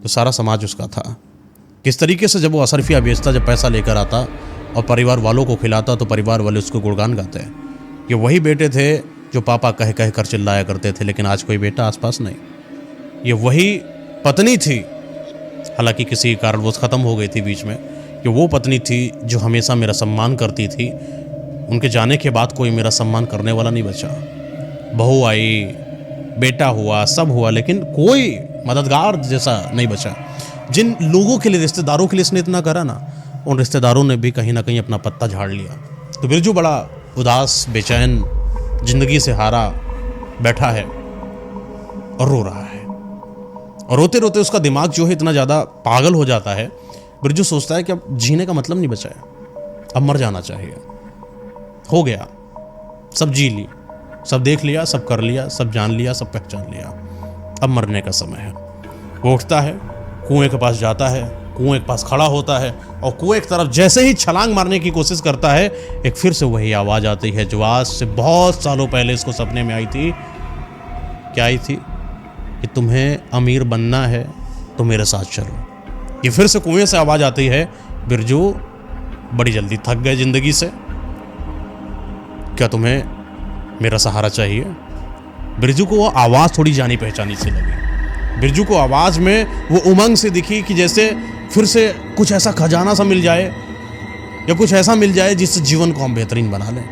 तो सारा समाज उसका था, किस तरीके से जब वो असरफिया बेचता, जब पैसा लेकर आता और परिवार वालों को खिलाता तो परिवार वाले उसको गुणगान गाते हैं कि वही बेटे थे जो पापा कह कह कर चिल्लाया करते थे, लेकिन आज कोई बेटा आसपास नहीं। ये वही पत्नी थी, हालांकि किसी कारणवश ख़त्म हो गई थी बीच में, कि वो पत्नी थी जो हमेशा मेरा सम्मान करती थी। उनके जाने के बाद कोई मेरा सम्मान करने वाला नहीं बचा। बहू आई, बेटा हुआ, सब हुआ, लेकिन कोई मददगार जैसा नहीं बचा। जिन लोगों के लिए, रिश्तेदारों के लिए इसने इतना करा ना, उन रिश्तेदारों ने भी कहीं ना कहीं अपना पत्ता झाड़ लिया। तो बिरजू बड़ा उदास, बेचैन, जिंदगी से हारा बैठा है और रो रहा है, और रोते रोते उसका दिमाग जो है इतना ज़्यादा पागल हो जाता है। बिरजू सोचता है कि अब जीने का मतलब नहीं बचा है, अब मर जाना चाहिए। हो गया, सब जी ली, सब देख लिया, सब कर लिया, सब जान लिया, सब पहचान लिया, अब मरने का समय है। वो उठता है, कुएं के पास जाता है, कुएं के पास खड़ा होता है, और कुएं की तरफ जैसे ही छलांग मारने की कोशिश करता है, एक फिर से वही आवाज़ आती है जो आज से बहुत सालों पहले इसको सपने में आई थी क्या आई थी कि तुम्हें अमीर बनना है तो मेरे साथ चलो। ये फिर से कुएं से आवाज़ आती है, बिरजू बड़ी जल्दी थक गए ज़िंदगी से, क्या तुम्हें मेरा सहारा चाहिए? बिरजू को वो आवाज़ थोड़ी जानी पहचानी सी लगी। बिरजू को आवाज़ में वो उमंग से दिखी कि जैसे फिर से कुछ ऐसा खजाना सा मिल जाए या कुछ ऐसा मिल जाए जिससे जीवन को हम बेहतरीन बना लें,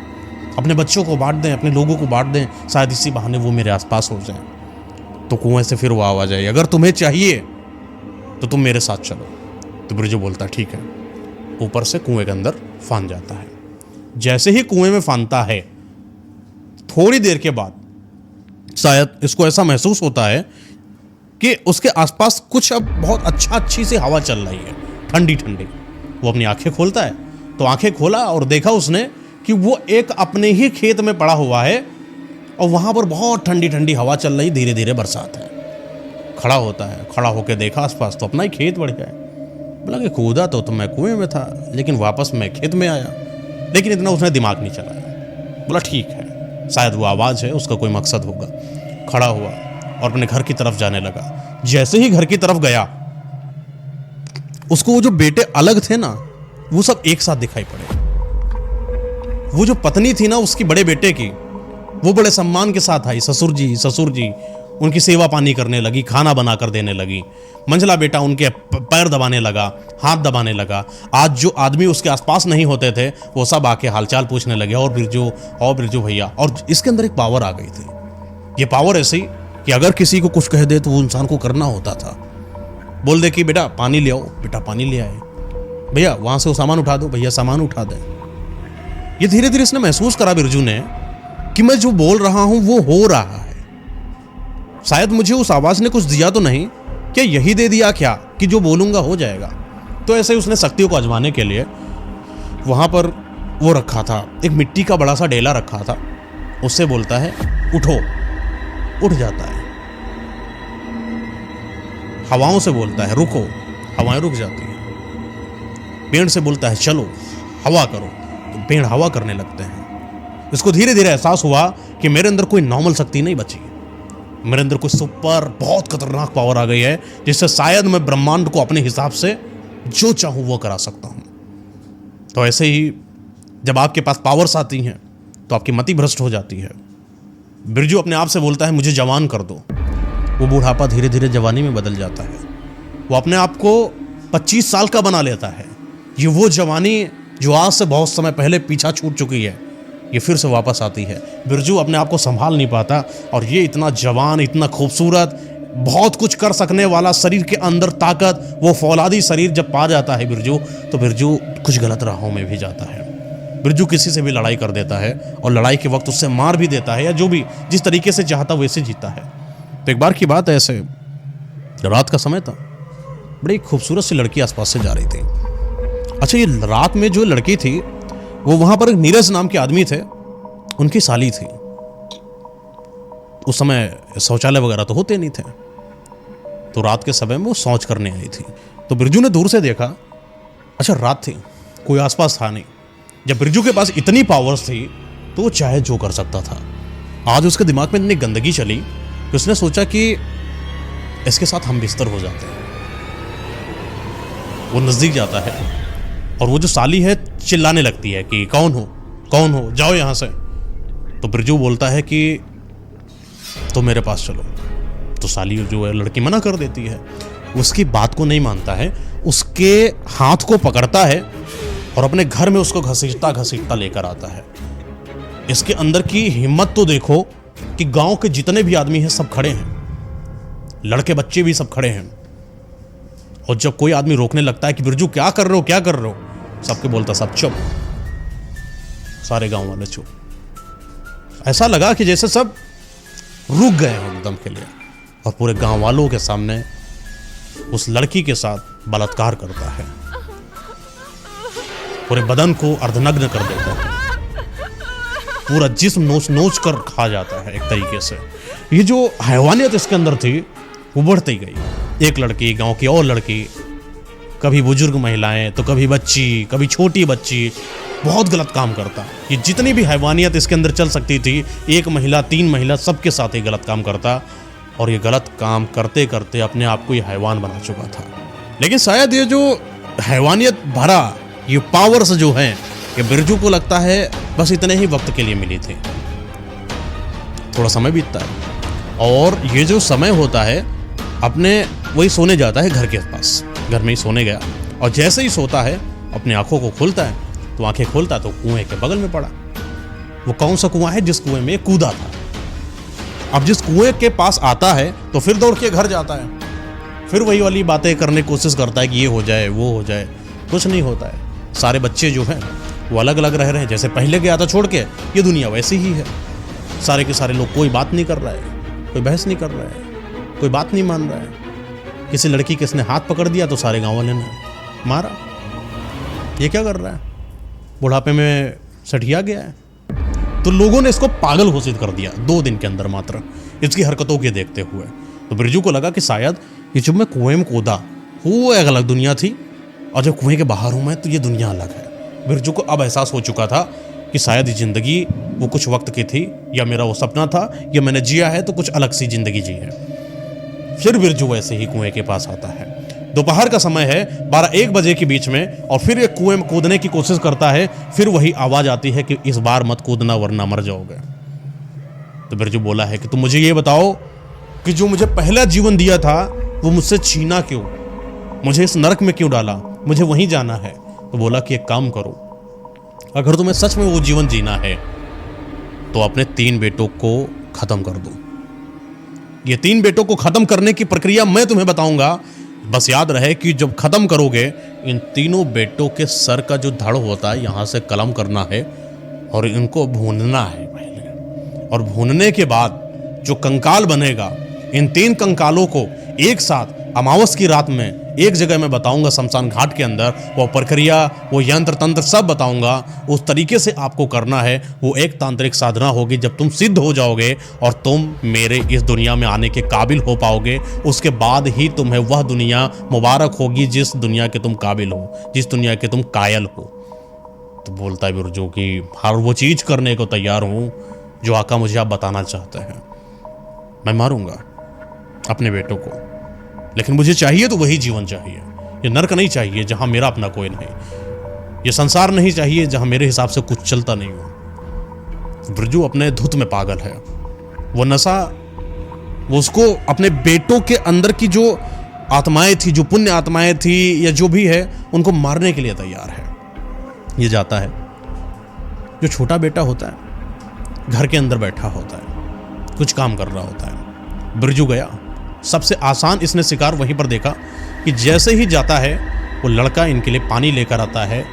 अपने बच्चों को बांट दें, अपने लोगों को बांट दें, शायद इसी बहाने वो मेरे आसपास हो जाएं। तो कुएं से फिर वो आवाज़ आई, अगर तुम्हें चाहिए तो तुम मेरे साथ चलो। तो बिरजू बोलता ठीक है, ऊपर से कुएं के अंदर फांद जाता है। जैसे ही कुएं में फांदता है, थोड़ी देर के बाद शायद इसको ऐसा महसूस होता है कि उसके आसपास कुछ अब बहुत अच्छी सी हवा चल रही है, ठंडी ठंडी। वो अपनी आंखें खोलता है, तो आंखें खोला और देखा उसने कि वो एक अपने ही खेत में पड़ा हुआ है और वहाँ पर बहुत ठंडी ठंडी हवा चल रही, धीरे धीरे बरसात है। खड़ा होता है, खड़ा होकर देखा आसपास तो अपना ही खेत बढ़ गया है। बोला कि कूदा तो मैं कुएं में था, लेकिन वापस मैं खेत में आया। लेकिन इतना उसने दिमाग नहीं चलाया। बोला ठीक है, शायद वो आवाज़ है, उसका कोई मकसद होगा। खड़ा हुआ और अपने घर की तरफ जाने लगा। जैसे ही घर की तरफ गया, उसको वो जो बेटे अलग थे ना, वो सब एक साथ दिखाई पड़े। वो जो पत्नी थी ना उसकी बड़े बेटे की, वो बड़े सम्मान के साथ आई। ससुर जी उनकी सेवा पानी करने लगी, खाना बना कर देने लगी। मंझला बेटा उनके पैर दबाने लगा, हाथ दबाने लगा। आज जो आदमी उसके आसपास नहीं होते थे वो सब आके हालचाल पूछने लगे, और बिरजू भैया। और इसके अंदर एक पावर आ गई थी। ये पावर ऐसी कि अगर किसी को कुछ कह दे तो वो इंसान को करना होता था। बोल दे कि बेटा पानी ले आओ, बेटा पानी ले आए। भैया वहाँ से वो सामान उठा दो, भैया सामान उठा दें। ये धीरे धीरे इसने महसूस करा बिरजू ने कि मैं जो बोल रहा हूँ वो हो रहा है। शायद मुझे उस आवाज़ ने कुछ दिया तो नहीं, क्या यही दे दिया क्या कि जो बोलूँगा हो जाएगा। तो ऐसे ही उसने शक्तियों को आजमाने के लिए वहाँ पर वो रखा था, एक मिट्टी का बड़ा सा डेला रखा था। उससे बोलता है उठो, उठ जाता है। हवाओं से बोलता है रुको, हवाएं रुक जाती हैं। पेड़ से बोलता है चलो हवा करो, तो पेड़ हवा करने लगते हैं। इसको धीरे धीरे एहसास हुआ कि मेरे अंदर कोई नॉर्मल शक्ति नहीं बची, मेरे अंदर कोई सुपर बहुत खतरनाक पावर आ गई है, जिससे शायद मैं ब्रह्मांड को अपने हिसाब से जो चाहूँ वो करा सकता हूँ। तो ऐसे ही जब आपके पास पावर्स आती हैं तो आपकी मति भ्रष्ट हो जाती है। बिरजू अपने आप से बोलता है मुझे जवान कर दो। वो बुढ़ापा धीरे धीरे जवानी में बदल जाता है। वो अपने आप को 25 साल का बना लेता है। ये वो जवानी जो आज से बहुत समय पहले पीछा छूट चुकी है, ये फिर से वापस आती है। बिरजू अपने आप को संभाल नहीं पाता, और ये इतना जवान, इतना खूबसूरत, बहुत कुछ कर सकने वाला, शरीर के अंदर ताकत, वो फौलादी शरीर जब पा जाता है बिरजू, तो बिरजू कुछ गलत राहों में भी जाता है। बिरजू किसी से भी लड़ाई कर देता है और लड़ाई के वक्त उससे मार भी देता है, या जो भी जिस तरीके से चाहता वैसे जीता है। तो एक बार की बात है, ऐसे रात का समय था, बड़ी खूबसूरत सी लड़की आसपास से जा रही थी। अच्छा, ये रात में जो लड़की थी वो वहां पर एक नीरज नाम के आदमी थे, उनकी साली थी। उस समय शौचालय वगैरह तो होते नहीं थे, तो रात के समय में वो शौच करने आई थी। तो बिरजू ने दूर से देखा, अच्छा रात थी, कोई आसपास था नहीं। जब बिरजू के पास इतनी पावर्स थी तो वो चाहे जो कर सकता था। आज उसके दिमाग में इतनी गंदगी चली कि उसने सोचा कि इसके साथ हम बिस्तर हो जाते हैं। वो नज़दीक जाता है और वो जो साली है चिल्लाने लगती है कि कौन हो, जाओ यहाँ से। तो बिरजू बोलता है कि तो मेरे पास चलो। तो साली जो है लड़की मना कर देती है, उसकी बात को नहीं मानता है, उसके हाथ को पकड़ता है और अपने घर में उसको घसीटता लेकर आता है। इसके अंदर की हिम्मत तो देखो कि गांव के जितने भी आदमी हैं सब खड़े हैं, लड़के बच्चे भी सब खड़े हैं। और जब कोई आदमी रोकने लगता है कि बिरजू क्या कर रहे हो, सबके बोलता सब चुप, सारे गांव वाले चुप। ऐसा लगा कि जैसे सब रुक गए हैं एकदम के लिए, और पूरे गांव वालों के सामने उस लड़की के साथ बलात्कार करता है, पूरे बदन को अर्धनग्न कर देता है, पूरा जिस्म नोच कर खा जाता है एक तरीके से। ये जो हैवानियत इसके अंदर थी वो बढ़ती गई। एक लड़की, गांव की और लड़की, कभी बुजुर्ग महिलाएं, तो कभी बच्ची, कभी छोटी बच्ची, बहुत गलत काम करता। ये जितनी भी हैवानियत इसके अंदर चल सकती थी, 1 महिला 3 महिला सबके साथ ये गलत काम करता, और ये गलत काम करते करते अपने आप को ये हैवान बना चुका था। लेकिन शायद ये जो हैवानियत भरा ये पावर्स जो हैं, ये बिरजू को लगता है बस इतने ही वक्त के लिए मिली थी। थोड़ा समय बीतता है और ये जो समय होता है अपने वही सोने जाता है घर के पास, घर में ही सोने गया, और जैसे ही सोता है अपनी आंखों को खोलता है, तो आंखें खोलता है तो कुएं के बगल में पड़ा। वो कौन सा कुआं है जिस कुएं में कूदा था। अब जिस कुएं के पास आता है तो फिर दौड़ के घर जाता है, फिर वही वाली बातें करने की कोशिश करता है कि ये हो जाए वो हो जाए, कुछ नहीं होता है। सारे बच्चे जो हैं वो अलग अलग रह रहे हैं, जैसे पहले गया था छोड़ के, ये दुनिया वैसी ही है। सारे के सारे लोग, कोई बात नहीं कर रहा है, कोई बहस नहीं कर रहा है, कोई बात नहीं मान रहा है। किसी लड़की के इसने हाथ पकड़ दिया तो सारे गाँव वाले ने मारा। ये क्या कर रहा है, बुढ़ापे में सठिया गया है। तो लोगों ने इसको पागल घोषित कर दिया 2 दिन के अंदर मात्र, इसकी हरकतों के देखते हुए। तो बिरजू को लगा कि शायद ये जब मैं कुएं में कूदा वो एक अलग दुनिया थी, और जब कुएं के बाहर हूं मैं तो ये दुनिया अलग है। बिरजू को अब एहसास हो चुका था कि शायद ये जिंदगी वो कुछ वक्त की थी, या मेरा वो सपना था, या मैंने जिया है तो कुछ अलग सी जिंदगी जी है। फिर बिरजू वैसे ही कुएं के पास आता है। दोपहर का समय है, 12-1 बजे के बीच में, और फिर ये कुएं में कूदने की कोशिश करता है। फिर वही आवाज़ आती है कि इस बार मत कूदना वरना मर जाओगे। तो बिरजू बोला है कि तुम मुझे ये बताओ कि जो मुझे पहला जीवन दिया था वो मुझसे छीना क्यों, मुझे इस नरक में क्यों डाला, मुझे वहीं जाना है। तो बोला कि एक काम करो, अगर तुम्हें सच में वो जीवन जीना है तो अपने 3 बेटों को खत्म कर दो। ये 3 बेटों को खत्म करने की प्रक्रिया मैं तुम्हें बताऊंगा। बस याद रहे कि जब खत्म करोगे, इन तीनों बेटों के सर का जो धड़ होता है यहाँ से कलम करना है और इनको भूनना है पहले, और भूनने के बाद जो कंकाल बनेगा, इन 3 कंकालों को एक साथ अमावस की रात में एक जगह मैं बताऊंगा शमशान घाट के अंदर। वो प्रक्रिया, वो यंत्र तंत्र सब बताऊंगा। उस तरीके से आपको करना है। वो एक तांत्रिक साधना होगी, जब तुम सिद्ध हो जाओगे और तुम मेरे इस दुनिया में आने के काबिल हो पाओगे, उसके बाद ही तुम्हें वह दुनिया मुबारक होगी जिस दुनिया के तुम काबिल हो, जिस दुनिया के तुम कायल हो। तो बोलता है बिरजू कि हर वो चीज़ करने को तैयार हूँ जो आका मुझे आप बताना चाहते हैं। मैं मारूंगा अपने बेटों को, लेकिन मुझे चाहिए तो वही जीवन चाहिए। ये नर्क नहीं चाहिए जहां मेरा अपना कोई नहीं, ये संसार नहीं चाहिए जहां मेरे हिसाब से कुछ चलता नहीं हो। बिरजू अपने धुत में पागल है। वो नशा, वो उसको अपने बेटों के अंदर की जो आत्माएं थी, जो पुण्य आत्माएं थी या जो भी है, उनको मारने के लिए तैयार है। ये जाता है, जो छोटा बेटा होता है घर के अंदर बैठा होता है, कुछ काम कर रहा होता है। बिरजू गया, सबसे आसान इसने शिकार वहीं पर देखा कि जैसे ही जाता है वो लड़का इनके लिए पानी लेकर आता है,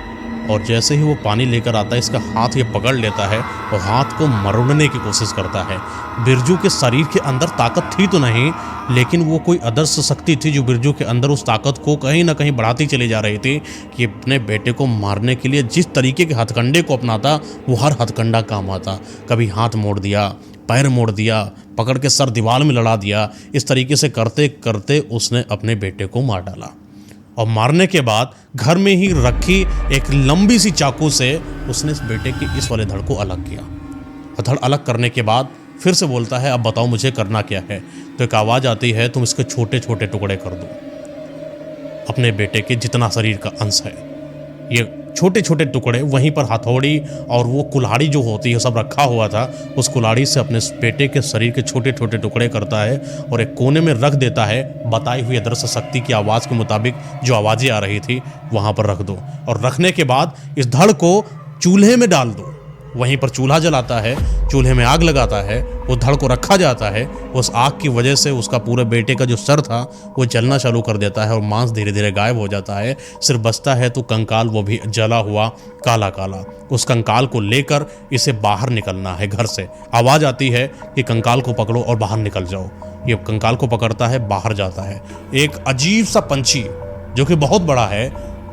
और जैसे ही वो पानी लेकर आता है इसका हाथ ये पकड़ लेता है और हाथ को मरोड़ने की कोशिश करता है। बिरजू के शरीर के अंदर ताकत थी तो नहीं, लेकिन वो कोई अदृश्य शक्ति थी जो बिरजू के अंदर उस ताकत को कहीं ना कहीं बढ़ाती चली जा रही थी कि अपने बेटे को मारने के लिए जिस तरीके के हथकंडे को अपनाता वो हर हथकंडा काम आता। कभी हाथ मोड़ दिया, पैर मोड़ दिया, पकड़ के सर दीवार में लड़ा दिया। इस तरीके से करते करते उसने अपने बेटे को मार डाला, और मारने के बाद घर में ही रखी एक लंबी सी चाकू से उसने इस बेटे के इस वाले धड़ को अलग किया। धड़ अलग करने के बाद फिर से बोलता है अब बताओ मुझे करना क्या है। तो एक आवाज़ आती है तुम इसके छोटे छोटे टुकड़े कर दो। अपने बेटे के जितना शरीर का अंश है ये छोटे छोटे टुकड़े, वहीं पर हथौड़ी और वो कुल्हाड़ी जो होती है सब रखा हुआ था, उस कुल्हाड़ी से अपने बेटे के शरीर के छोटे छोटे टुकड़े करता है और एक कोने में रख देता है। बताई हुई अदृश्य शक्ति की आवाज़ के मुताबिक जो आवाज़ें आ रही थी वहाँ पर रख दो, और रखने के बाद इस धड़ को चूल्हे में डाल दो। वहीं पर चूल्हा जलाता है, चूल्हे में आग लगाता है, वो धड़ को रखा जाता है। उस आग की वजह से उसका पूरे बेटे का जो सर था वो जलना चालू कर देता है और मांस धीरे धीरे गायब हो जाता है। सिर्फ बचता है तो कंकाल, वो भी जला हुआ काला काला। उस कंकाल को लेकर इसे बाहर निकलना है घर से। आवाज़ आती है कि कंकाल को पकड़ो और बाहर निकल जाओ। ये कंकाल को पकड़ता है, बाहर जाता है। एक अजीब सा पंछी जो कि बहुत बड़ा है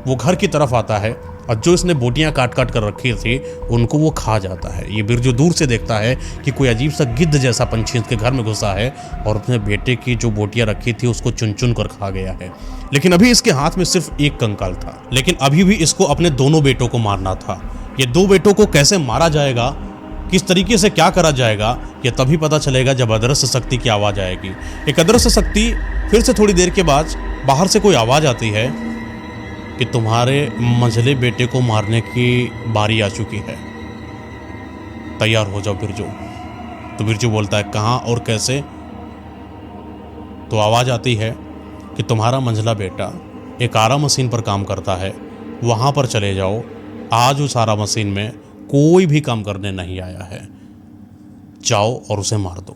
वो घर की तरफ आता है, और जो इसने बोटियां काट काट कर रखी थी उनको वो खा जाता है। ये बिरजू दूर से देखता है कि कोई अजीब सा गिद्ध जैसा पंछी इसके घर में घुसा है और अपने बेटे की जो बोटियां रखी थी उसको चुन चुन कर खा गया है। लेकिन अभी इसके हाथ में सिर्फ एक कंकाल था, लेकिन अभी भी इसको अपने दोनों बेटों को मारना था। ये दो बेटों को कैसे मारा जाएगा, किस तरीके से क्या करा जाएगा, ये तभी पता चलेगा जब अदृश्य शक्ति की आवाज़ आएगी। एक अदृश्य शक्ति फिर से थोड़ी देर के बाद बाहर से कोई आवाज़ आती है कि तुम्हारे मंझले बेटे को मारने की बारी आ चुकी है, तैयार हो जाओ बिरजू। तो बिरजू बोलता है कहाँ और कैसे? तो आवाज़ आती है कि तुम्हारा मंझला बेटा एक आरा मशीन पर काम करता है, वहाँ पर चले जाओ, आज उस आरा मशीन में कोई भी काम करने नहीं आया है, जाओ और उसे मार दो।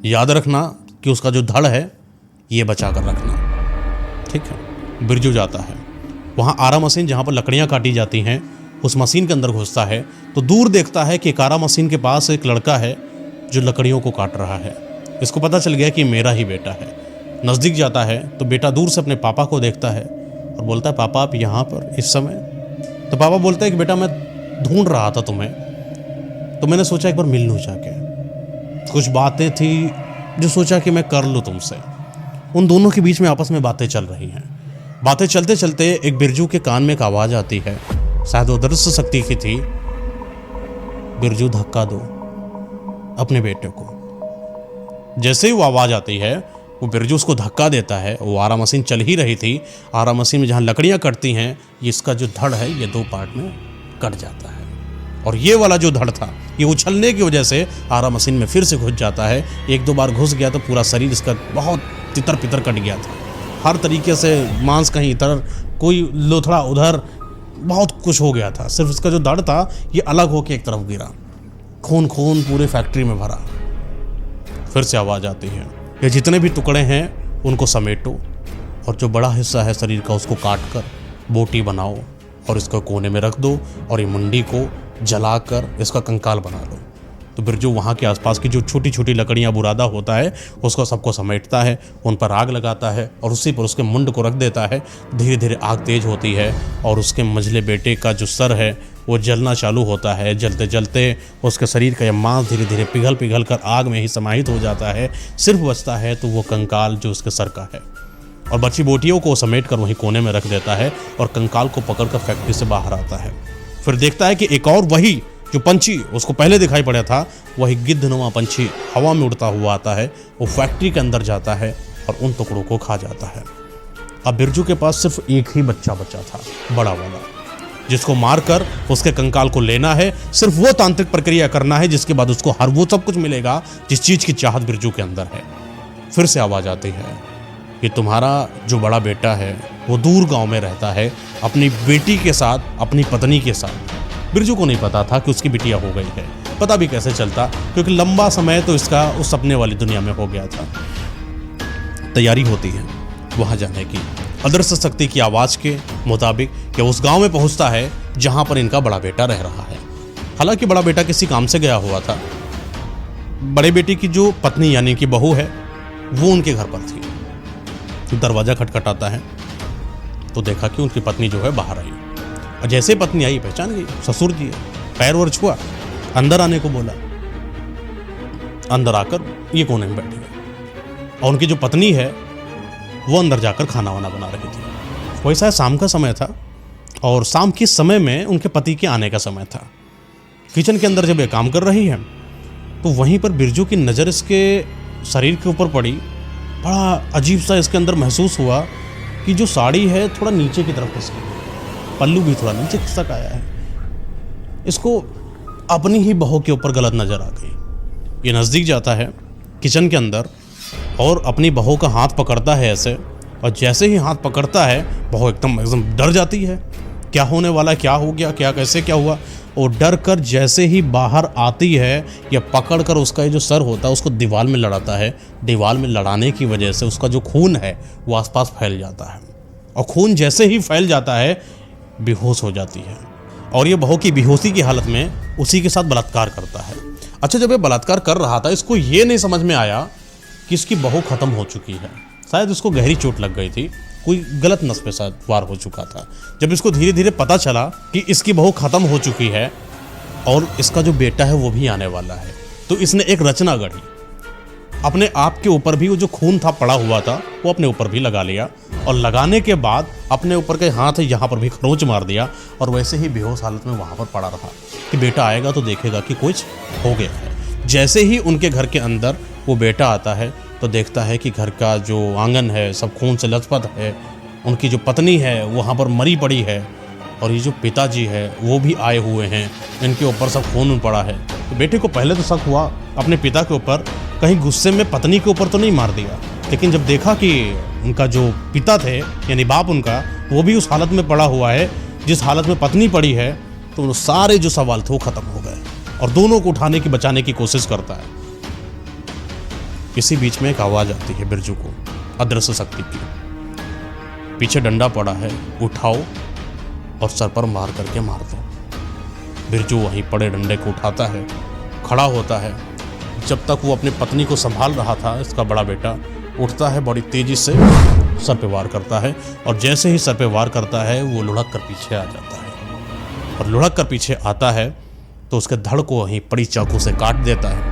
याद रखना कि उसका जो धड़ है ये बचा कर रखना, ठीक है। बिरजू जाता है, वहाँ आरा मशीन जहाँ पर लकड़ियाँ काटी जाती हैं उस मशीन के अंदर घुसता है तो दूर देखता है कि एक आरा मशीन के पास एक लड़का है जो लकड़ियों को काट रहा है। इसको पता चल गया कि मेरा ही बेटा है। नज़दीक जाता है तो बेटा दूर से अपने पापा को देखता है और बोलता है पापा आप यहाँ पर इस समय? तो पापा बोलते हैं कि बेटा मैं ढूंढ रहा था तुम्हें, तो मैंने सोचा एक बार मिल लूँ जाके, कुछ बातें थी जो सोचा कि मैं कर लूँ तुमसे। उन दोनों के बीच में आपस में बातें चल रही हैं। बातें चलते चलते एक बिरजू के कान में एक आवाज़ आती है, शायद वो अदृश्य शक्ति की थी, बिरजू धक्का दो अपने बेटे को। जैसे ही वो आवाज़ आती है वो बिरजू उसको धक्का देता है। वो आरा मशीन चल ही रही थी, आरा मशीन में जहाँ लकड़ियाँ कटती हैं इसका जो धड़ है ये दो पार्ट में कट जाता है और ये वाला जो धड़ था ये उछलने की वजह से आरा मशीन में फिर से घुस जाता है। एक दो बार घुस गया तो पूरा शरीर इसका बहुत तितर पितर कट गया था, हर तरीके से मांस कहीं इधर, कोई लोथड़ा उधर, बहुत कुछ हो गया था। सिर्फ इसका जो धड़ था ये अलग होकर एक तरफ गिरा, खून खून पूरे फैक्ट्री में भरा। फिर से आवाज़ आती है, ये जितने भी टुकड़े हैं उनको समेटो और जो बड़ा हिस्सा है शरीर का उसको काट कर बोटी बनाओ और इसको कोने में रख दो और ये मुंडी को जलाकर इसका कंकाल बना लो। तो बिरजू वहाँ के आसपास की जो छोटी छोटी लकड़ियाँ बुरादा होता है उसको सबको समेटता है, उन पर आग लगाता है और उसी पर उसके मुंड को रख देता है। धीरे धीरे आग तेज होती है और उसके मंझले बेटे का जो सर है वो जलना चालू होता है। जलते जलते उसके शरीर का यह मांस धीरे धीरे पिघल पिघल कर आग में ही समाहित हो जाता है। सिर्फ बचता है तो वो कंकाल जो उसके सर का है और बची बोटियों को समेट कर वहीं कोने में रख देता है और कंकाल को पकड़कर फैक्ट्री से बाहर आता है। फिर देखता है कि एक और वही जो पंछी उसको पहले दिखाई पड़ा था, वही गिद्धनुमा पंछी हवा में उड़ता हुआ आता है, वो फैक्ट्री के अंदर जाता है और उन टुकड़ों को खा जाता है। अब बिरजू के पास सिर्फ एक ही बच्चा बचा था, बड़ा वाला, जिसको मारकर उसके कंकाल को लेना है। सिर्फ वो तांत्रिक प्रक्रिया करना है जिसके बाद उसको हर वो सब कुछ मिलेगा जिस चीज़ की चाहत बिरजू के अंदर है। फिर से आवाज़ आती है कि तुम्हारा जो बड़ा बेटा है वो दूर गांव में रहता है अपनी बेटी के साथ, अपनी पत्नी के साथ। बिरजू को नहीं पता था कि उसकी बिटिया हो गई है, पता भी कैसे चलता क्योंकि लंबा समय तो इसका उस सपने वाली दुनिया में हो गया था। तैयारी होती है वहाँ जाने की। अदृश्य शक्ति की आवाज़ के मुताबिक कि उस गांव में पहुँचता है जहाँ पर इनका बड़ा बेटा रह रहा है। हालांकि बड़ा बेटा किसी काम से गया हुआ था, बड़े बेटे की जो पत्नी यानी कि बहू है वो उनके घर पर थी। दरवाज़ा खटखटाता है तो देखा कि उनकी पत्नी जो है बाहर आई और जैसे पत्नी आई पहचान गई, ससुर जी है। पैर और छुआ, अंदर आने को बोला। अंदर आकर ये कोने में बैठ गए और उनकी जो पत्नी है वो अंदर जाकर खाना वाना बना रही थी। वैसा शाम का समय था और शाम के समय में उनके पति के आने का समय था। किचन के अंदर जब ये काम कर रही है तो वहीं पर बिरजू की नज़र इसके शरीर के ऊपर पड़ी। बड़ा अजीब सा इसके अंदर महसूस हुआ कि जो साड़ी है थोड़ा नीचे की तरफ खिसकी, पल्लू भी थोड़ा नीचे खिसक आया है। इसको अपनी ही बहू के ऊपर गलत नज़र आ गई। ये नज़दीक जाता है किचन के अंदर और अपनी बहू का हाथ पकड़ता है ऐसे, और जैसे ही हाथ पकड़ता है बहू एकदम डर जाती है। क्या होने वाला, क्या हो गया, क्या कैसे क्या हुआ। और डर कर जैसे ही बाहर आती है या पकड़ कर उसका जो सर होता है उसको दीवार में लड़ाता है। दीवार में लड़ाने की वजह से उसका जो खून है वो आसपास फैल जाता है और खून जैसे ही फैल जाता है बेहोश हो जाती है और ये बहू की बेहोशी की हालत में उसी के साथ बलात्कार करता है। अच्छा, जब ये बलात्कार कर रहा था इसको ये नहीं समझ में आया कि इसकी बहू ख़त्म हो चुकी है। शायद उसको गहरी चोट लग गई थी, कोई गलत नस पे शायद वार हो चुका था। जब इसको धीरे धीरे पता चला कि इसकी बहू ख़त्म हो चुकी है और इसका जो बेटा है वो भी आने वाला है, तो इसने एक रचना गढ़ी अपने आप के ऊपर भी वो जो खून था पड़ा हुआ था वो अपने ऊपर भी लगा लिया, और लगाने के बाद अपने ऊपर के हाथ यहाँ पर भी खरोंच मार दिया, और वैसे ही बेहोश हालत में वहाँ पर पड़ा रहा कि बेटा आएगा तो देखेगा कि कुछ हो गया है। जैसे ही उनके घर के अंदर वो बेटा आता है तो देखता है कि घर का जो आंगन है सब खून से लथपथ है, उनकी जो पत्नी है वहाँ पर मरी पड़ी है, और ये जो पिताजी है वो भी आए हुए हैं, इनके ऊपर सब खून पड़ा है। तो बेटे को पहले तो शक हुआ अपने पिता के ऊपर, कहीं गुस्से में पत्नी के ऊपर तो नहीं मार दिया, लेकिन जब देखा कि उनका जो पिता थे यानी बाप उनका वो भी उस हालत में पड़ा हुआ है जिस हालत में पत्नी पड़ी है, तो वो सारे जो सवाल थे वो ख़त्म हो गए, और दोनों को उठाने की बचाने की कोशिश करता है। इसी बीच में एक आवाज़ आती है बिरजू को अदृश्य शक्ति की, पीछे डंडा पड़ा है, उठाओ और सर पर मार करके मार दो। बिरजू वहीं पड़े डंडे को उठाता है, खड़ा होता है। जब तक वो अपनी पत्नी को संभाल रहा था, इसका बड़ा बेटा उठता है, बड़ी तेजी से सर पे वार करता है, और जैसे ही सर पे वार करता है वो लुढ़क कर पीछे आ जाता है, और लुढ़क कर पीछे आता है तो उसके धड़ को वहीं पड़ी चाकू से काट देता है,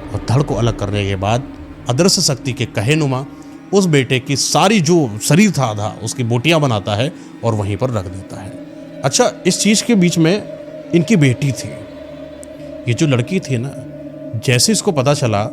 और धड़ को अलग करने के बाद अदृश्य शक्ति के कहेनुमा उस बेटे की सारी जो शरीर था आधा उसकी बोटियां बनाता है और वहीं पर रख देता है। अच्छा, इस चीज़ के बीच में इनकी बेटी थी, ये जो लड़की थी ना, जैसे इसको पता चला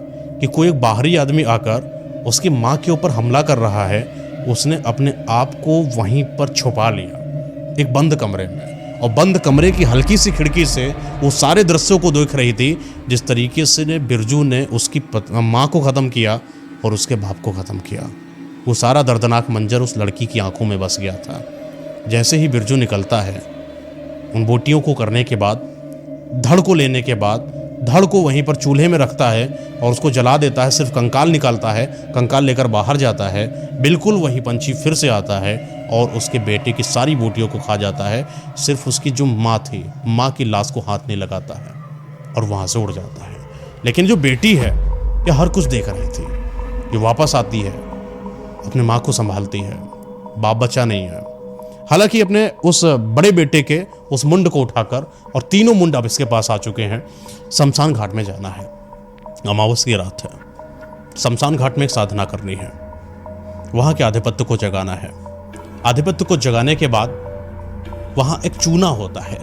कि कोई एक बाहरी आदमी आकर उसकी माँ के ऊपर हमला कर रहा है, उसने अपने आप को वहीं पर छुपा लिया एक बंद कमरे में, और बंद कमरे की हल्की सी खिड़की से वो सारे दृश्यों को देख रही थी जिस तरीके से बिरजू ने उसकी माँ को ख़त्म किया और उसके बाप को ख़त्म किया। वो सारा दर्दनाक मंजर उस लड़की की आंखों में बस गया था। जैसे ही बिरजू निकलता है, उन बोटियों को करने के बाद, धड़ को लेने के बाद, धड़ को वहीं पर चूल्हे में रखता है और उसको जला देता है, सिर्फ कंकाल निकालता है, कंकाल लेकर बाहर जाता है, बिल्कुल वही पंछी फिर से आता है और उसके बेटे की सारी बोटियों को खा जाता है। सिर्फ उसकी जो माँ थी, माँ की लाश को हाथ नहीं लगाता है और वहाँ से उड़ जाता है। लेकिन जो बेटी है ये हर कुछ देख रही थी, ये वापस आती है, अपने माँ को संभालती है, बाप बच्चा नहीं है। हालांकि अपने उस बड़े बेटे के उस मुंड को उठाकर, और तीनों मुंड अब इसके पास आ चुके हैं, शमशान घाट में जाना है। अमावस की रात है, शमशान घाट में एक साधना करनी है, वहाँ के आधिपत्य को जगाना है। आधिपत्य को जगाने के बाद वहाँ एक चूना होता है,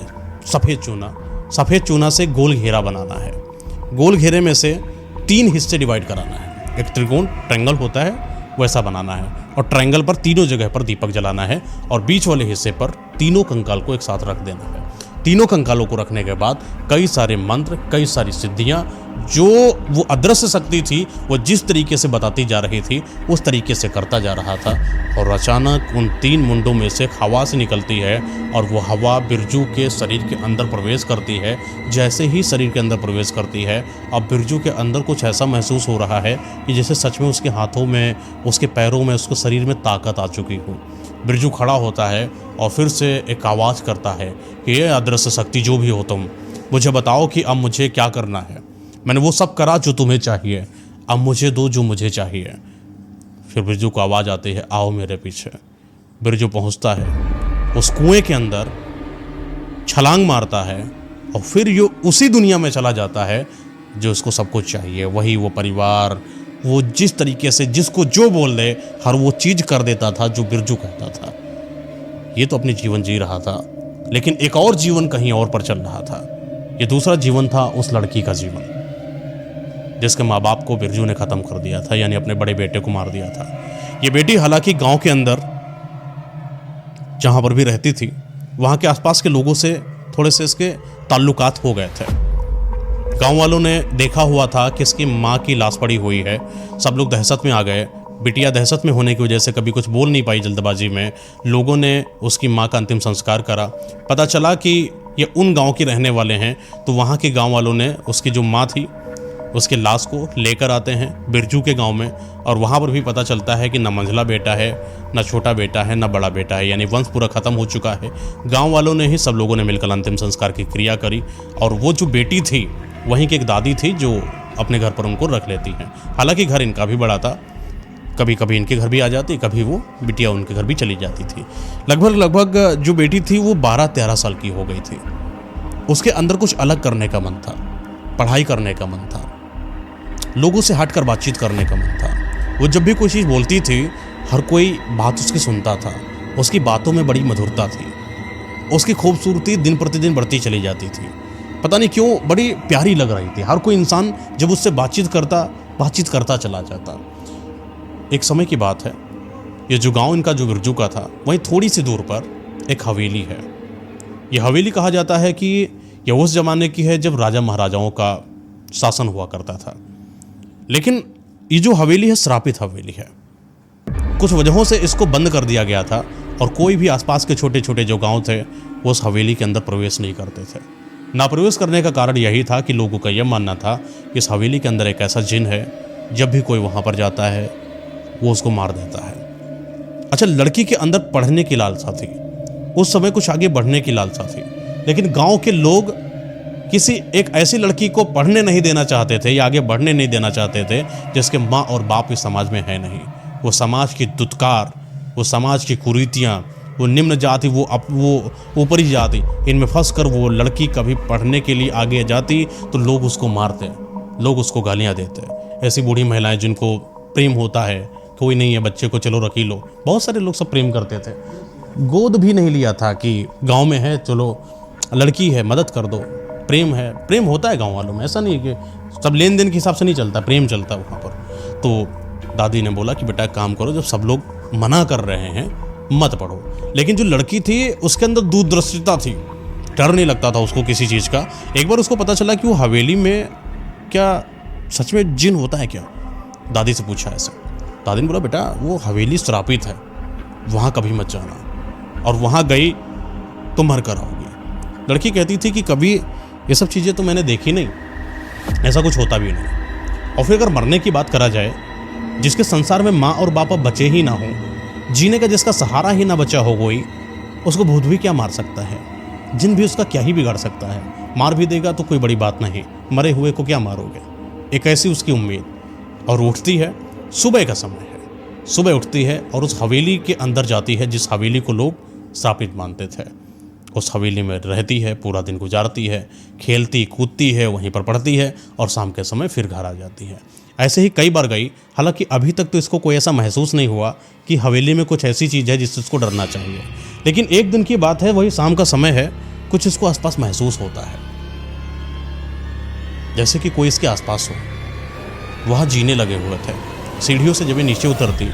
सफ़ेद चूना, सफ़ेद चूना से गोल घेरा बनाना है। गोल घेरे में से 3 हिस्से डिवाइड कराना है, एक त्रिकोण ट्रायंगल होता है वैसा बनाना है, और ट्रायंगल पर तीनों जगह पर दीपक जलाना है, और बीच वाले हिस्से पर तीनों कंकाल को एक साथ रख देना है। तीनों कंकालों को रखने के बाद कई सारे मंत्र, कई सारी सिद्धियां, जो वो अदृश्य शक्ति थी वो जिस तरीके से बताती जा रही थी उस तरीके से करता जा रहा था। और अचानक उन 3 मुंडों में से एक हवा से निकलती है, और वो हवा बिरजू के शरीर के अंदर प्रवेश करती है। जैसे ही शरीर के अंदर प्रवेश करती है, अब बिरजू के अंदर कुछ ऐसा महसूस हो रहा है कि जैसे सच में उसके हाथों में, उसके पैरों में, उसके शरीर में ताकत आ चुकी हो। बिरजू खड़ा होता है और फिर से एक आवाज़ करता है कि ये अदृश्य शक्ति जो भी हो तुम, मुझे बताओ कि अब मुझे क्या करना है। मैंने वो सब करा जो तुम्हें चाहिए, अब मुझे दो जो मुझे चाहिए। फिर बिरजू को आवाज़ आती है, आओ मेरे पीछे। बिरजू पहुंचता है उस कुएं के अंदर, छलांग मारता है और फिर ये उसी दुनिया में चला जाता है जो उसको सब कुछ चाहिए। वही वो परिवार, वो जिस तरीके से जिसको जो बोल दे हर वो चीज़ कर देता था जो बिरजू कहता था। ये तो अपनी जीवन जी रहा था, लेकिन एक और जीवन कहीं और पर चल रहा था। ये दूसरा जीवन था उस लड़की का जीवन, जिसके माँ बाप को बिरजू ने ख़त्म कर दिया था, यानी अपने बड़े बेटे को मार दिया था। ये बेटी हालांकि गांव के अंदर जहाँ पर भी रहती थी, वहाँ के आसपास के लोगों से थोड़े से इसके ताल्लुकात हो गए थे। गांव वालों ने देखा हुआ था कि इसकी माँ की लाश पड़ी हुई है, सब लोग दहशत में आ गए। बिटिया दहशत में होने की वजह से कभी कुछ बोल नहीं पाई, जल्दबाजी में लोगों ने उसकी माँ का अंतिम संस्कार करा। पता चला कि ये उन गांव के रहने वाले हैं, तो वहाँ के गांव वालों ने उसकी जो माँ थी उसके लाश को लेकर आते हैं बिरजू के गांव में, और वहाँ पर भी पता चलता है कि न मंझला बेटा है, न छोटा बेटा है, न बड़ा बेटा है, यानी वंश पूरा ख़त्म हो चुका है। गांव वालों ने ही, सब लोगों ने मिलकर अंतिम संस्कार की क्रिया करी। और वो जो बेटी थी वहीं की एक दादी थी जो अपने घर पर उनको रख लेती हैं। हालांकि घर इनका भी बड़ा था, कभी कभी इनके घर भी आ जाती, कभी वो बिटिया उनके घर भी चली जाती थी। लगभग जो बेटी थी वो 12-13 साल की हो गई थी। उसके अंदर कुछ अलग करने का मन था, पढ़ाई करने का मन था। लोगों से हटकर बातचीत करने का मन था। वो जब भी कोई चीज़ बोलती थी, हर कोई बात उसकी सुनता था। उसकी बातों में बड़ी मधुरता थी। उसकी खूबसूरती दिन प्रतिदिन बढ़ती चली जाती थी। पता नहीं क्यों बड़ी प्यारी लग रही थी। हर कोई इंसान जब उससे बातचीत करता चला जाता। एक समय की बात है, ये जो गांव इनका जो बिरजू का था, वहीं थोड़ी सी दूर पर एक हवेली है। ये हवेली कहा जाता है कि यह उस ज़माने की है जब राजा महाराजाओं का शासन हुआ करता था। लेकिन ये जो हवेली है, श्रापित हवेली है। कुछ वजहों से इसको बंद कर दिया गया था और कोई भी आसपास के छोटे छोटे जो गांव थे वो उस हवेली के अंदर प्रवेश नहीं करते थे। ना प्रवेश करने का कारण यही था कि लोगों का यह मानना था कि इस हवेली के अंदर एक ऐसा जिन है, जब भी कोई वहाँ पर जाता है वो उसको मार देता है। अच्छा, लड़की के अंदर पढ़ने की लालसा थी, उस समय कुछ आगे बढ़ने की लालसा थी, लेकिन गांव के लोग किसी एक ऐसी लड़की को पढ़ने नहीं देना चाहते थे या आगे बढ़ने नहीं देना चाहते थे जिसके माँ और बाप इस समाज में है नहीं। वो समाज की दुत्कार, वो समाज की कुरीतियाँ, वो निम्न जाति, वो ऊपरी जाति, इनमें फंस कर वो लड़की कभी पढ़ने के लिए आगे जाती तो लोग उसको मारते, लोग उसको गालियाँ देते। ऐसी बूढ़ी महिलाएं जिनको प्रेम होता है, कोई नहीं है बच्चे को, चलो रखी लो। बहुत सारे लोग सब प्रेम करते थे। गोद भी नहीं लिया था कि गांव में है, चलो लड़की है मदद कर दो। प्रेम है, प्रेम होता है गांव वालों में, ऐसा नहीं है कि सब लेन देन के हिसाब से नहीं चलता, प्रेम चलता है वहाँ पर। तो दादी ने बोला कि बेटा एक काम करो, जब सब लोग मना कर रहे हैं मत पढ़ो। लेकिन जो लड़की थी उसके अंदर दूरदर्शिता थी, डर नहीं लगता था उसको किसी चीज़ का। एक बार उसको पता चला कि वो हवेली में क्या सच में जिन होता है क्या। दादी से पूछा ऐसे, दादी ने बोला बेटा वो हवेली श्रापित है, वहाँ कभी मत जाना, और वहाँ गई तो मर कर आओगी। लड़की कहती थी कि कभी ये सब चीज़ें तो मैंने देखी नहीं, ऐसा कुछ होता भी नहीं। और फिर अगर मरने की बात करा जाए, जिसके संसार में माँ और बाप बचे ही ना हो, जीने का जिसका सहारा ही ना बचा हो कोई, उसको भूत भी क्या मार सकता है, जिन भी उसका क्या ही बिगाड़ सकता है। मार भी देगा तो कोई बड़ी बात नहीं, मरे हुए को क्या मारोगे। एक ऐसी उसकी उम्मीद। और उठती है, सुबह का समय है, सुबह उठती है और उस हवेली के अंदर जाती है जिस हवेली को लोग श्रापित मानते थे। उस हवेली में रहती है, पूरा दिन गुजारती है, खेलती कूदती है, वहीं पर पढ़ती है और शाम के समय फिर घर आ जाती है। ऐसे ही कई बार गई, हालांकि अभी तक तो इसको कोई ऐसा महसूस नहीं हुआ कि हवेली में कुछ ऐसी चीज़ है जिससे इसको डरना चाहिए। लेकिन एक दिन की बात है, वही शाम का समय है, कुछ इसको आसपास महसूस होता है, जैसे कि कोई इसके आसपास हो। वहाँ जीने लगे हुए थे, सीढ़ियों से जब ये नीचे उतरती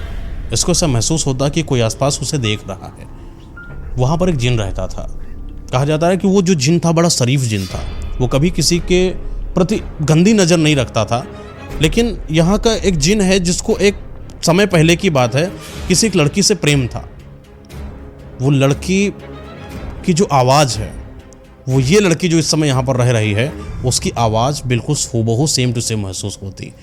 इसको ऐसा महसूस होता कि कोई आसपास उसे देख रहा है। वहाँ पर एक जिन रहता था। कहा जाता है कि वो जो जिन था बड़ा शरीफ जिन था, वो कभी किसी के प्रति गंदी नज़र नहीं रखता था। लेकिन यहाँ का एक जिन है जिसको एक समय पहले की बात है, किसी एक लड़की से प्रेम था। वो लड़की की जो आवाज़ है, वो ये लड़की जो इस समय यहाँ पर रह रही है, उसकी आवाज़ बिल्कुल हूबहू सेम टू सेम महसूस होती।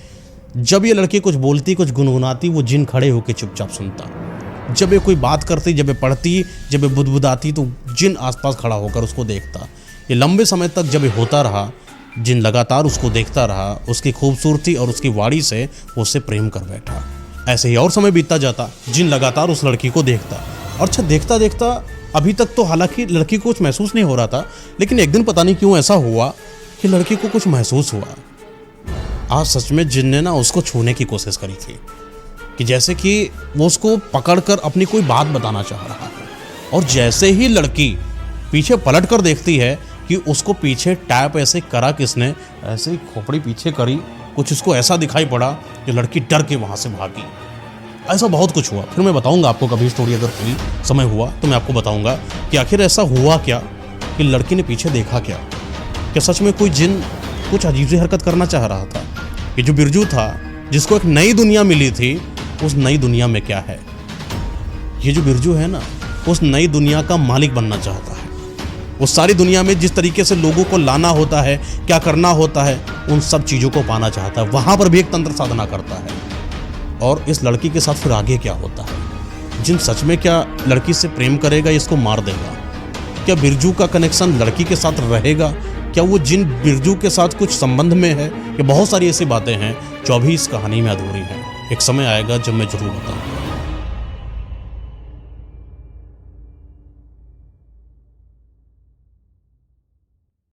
जब ये लड़की कुछ बोलती, कुछ गुनगुनाती, वो जिन खड़े होकर चुपचाप सुनता। जब ये कोई बात करती, जब ये पढ़ती, जब ये बुदबुदाती, तो जिन आसपास खड़ा होकर उसको देखता। ये लंबे समय तक जब ये होता रहा, जिन लगातार उसको देखता रहा, उसकी खूबसूरती और उसकी वाणी से वो उससे प्रेम कर बैठा। ऐसे ही और समय बीतता जाता, जिन लगातार उस लड़की को देखता। और अच्छा, देखता देखता अभी तक तो हालांकि लड़की को कुछ महसूस नहीं हो रहा था, लेकिन एक दिन पता नहीं क्यों ऐसा हुआ कि लड़की को कुछ महसूस हुआ। आज सच में जिन ने ना उसको छूने की कोशिश करी थी, कि जैसे कि वो उसको पकड़कर अपनी कोई बात बताना चाह रहा है। और जैसे ही लड़की पीछे पलट कर देखती है कि उसको पीछे टैप ऐसे करा किसने, ऐसे ही खोपड़ी पीछे करी, कुछ उसको ऐसा दिखाई पड़ा कि लड़की डर के वहाँ से भागी। ऐसा बहुत कुछ हुआ, फिर मैं बताऊंगा आपको कभी स्टोरी, अगर फ्री समय हुआ तो मैं आपको बताऊंगा कि आखिर ऐसा हुआ क्या, कि लड़की ने पीछे देखा क्या सच में कोई जिन कुछ अजीब सी हरकत करना चाह रहा था। ये जो बिरजू था, जिसको एक नई दुनिया मिली थी, उस नई दुनिया में क्या है, ये जो बिरजू है ना, उस नई दुनिया का मालिक बनना चाहता है। उस सारी दुनिया में जिस तरीके से लोगों को लाना होता है, क्या करना होता है, उन सब चीज़ों को पाना चाहता है। वहाँ पर भी एक तंत्र साधना करता है। और इस लड़की के साथ फिर आगे क्या होता है, जिन सच में क्या लड़की से प्रेम करेगा, इसको मार देगा, क्या बिरजू का कनेक्शन लड़की के साथ रहेगा, क्या वो जिन बिरजू के साथ कुछ संबंध में है, ये बहुत सारी ऐसी बातें हैं जो अभी इस कहानी में अधूरी हैं। एक समय आएगा जब मैं जरूर बताऊंगा।